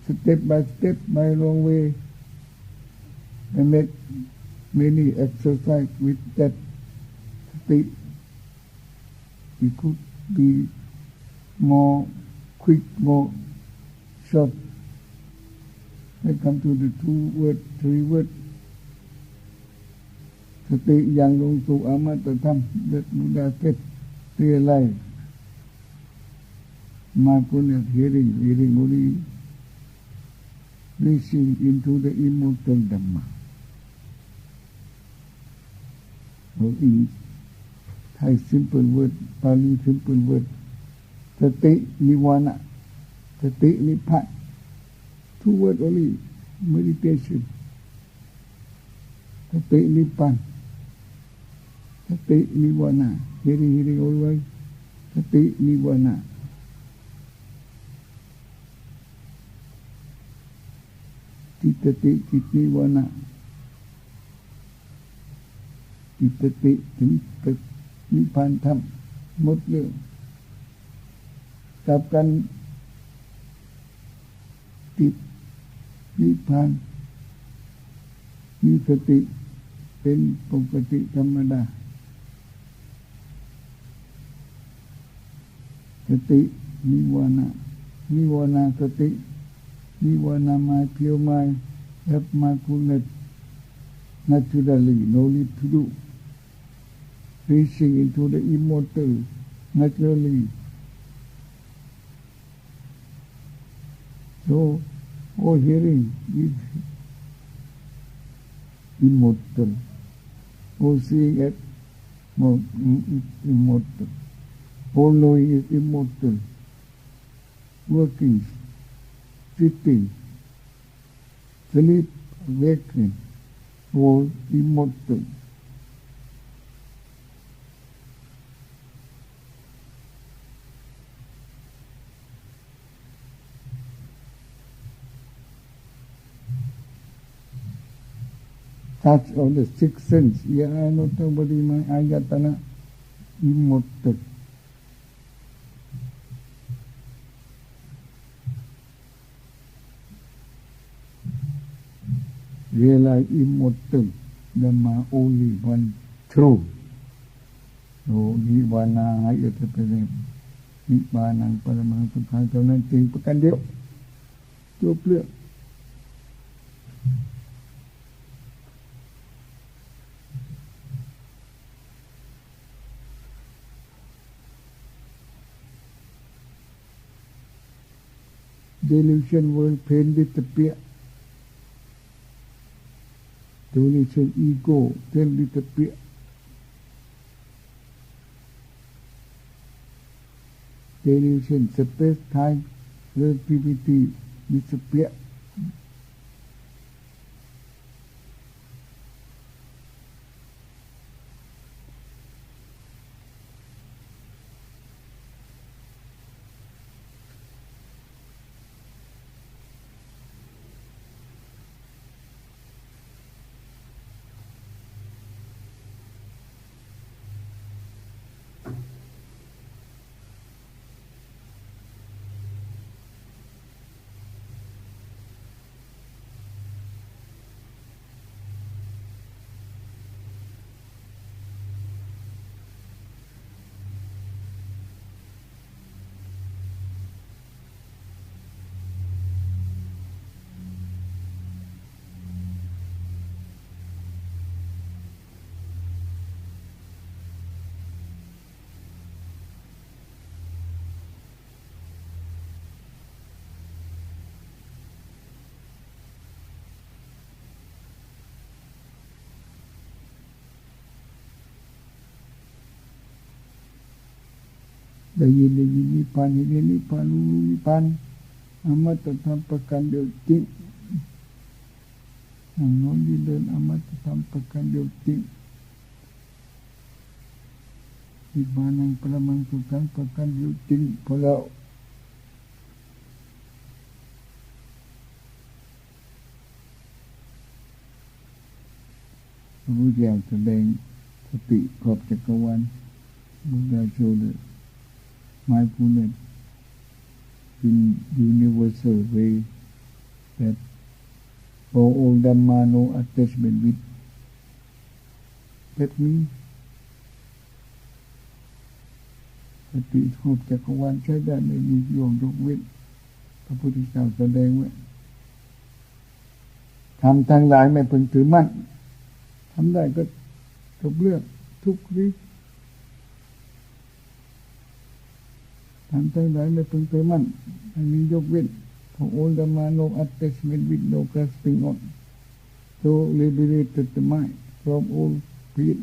step by step, by a long way, and make many exercise with that state. We could be more quick, more short. I come to the 2 words, 3 words. สติยังลงสู่อมตะธรรม that Buddha said realize mindfulness hearing only reaching into the immortal Dhamma. Or in Thai simple word, Pali simple word, สตินิวรณะ สตินิพพาน 2 words only, meditation. สตินิพพาน สตินิวรณะ hearing always, สตินิวรณะ จิตติจิตนิวรณะ จิตติถึงนิพพานธรรมหมดเรื่องกับกันจิตนิพพานมีสติเป็นปกติธรรมดาสตินิวรณะนิวรณะสตินิวรณะมาเพียวมาhave mindfulness naturally, no need to do, reaching into the immortal naturally. So all hearing is immortal, all seeing is immortal, all knowing is immortal, working, sitting, sleep, awakening, all immortal. Touch of the 6 sense, yeah, not nobody my ayatana, immortal. Realize immortal, Dhamma only one true. No nirvana ayatapare, nibbana paramah sukha เท่านั้นจริงประการเดียวจบเรื่อง Delusion world pain disappear. Delusion ego pain disappear. Delusion space time relativity disappear. ได้ยินนิพพานเห็นนิพพานรู้นิพพานอมตะธรรมประการเดียวจริงนั่งนอนยืนเดินอมตะธรรมประการเดียวจริงนิพพานังปรมังสุขังประการเดียวจริงพอแล้วพระพุทธเจ้าแสดงสติครอบจักรวาลบุญญาโชว์เลยmindfulness in universal way that for all Dhamma no attachment with that means สติครอบจักรวาลใช้ได้ไม่มีโยงยกเว้นพระพุทธเจ้าแสดงไว้ทำทั้งหลายไม่พึงถือมั่นทำได้ก็จบเรื่องทุกข์ทำทั้งหลายไม่พึงถือมั่นไม่มียกเว้น For all Dhamma no attachment with no grasping on so liberated the mind from all pain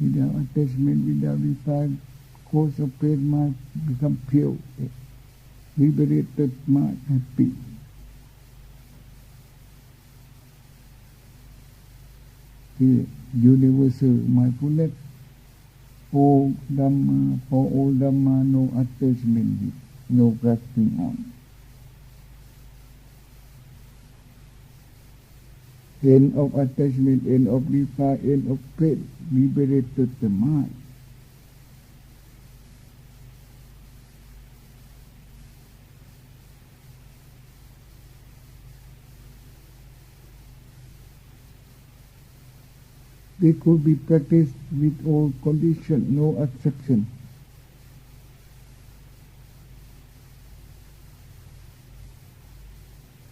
without attachment, without desire, cause of pain might become pure, liberated, mind, happy. The universal mindfulness, all Dhamma, for all Dhamma, no attachment with, no grasping on. End of attachment, end of desire, end of pain, liberated the mind. They could be practiced with all conditions, no exception.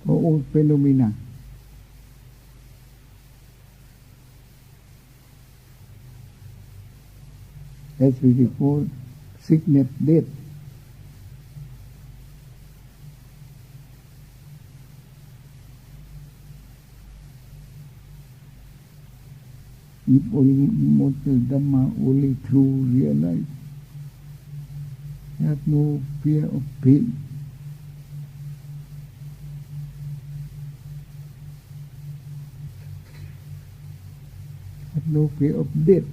For all phenomena. As we recall, sickness, death. If only immortal Dhamma, only true realize, have no fear of pain. Have no fear of death.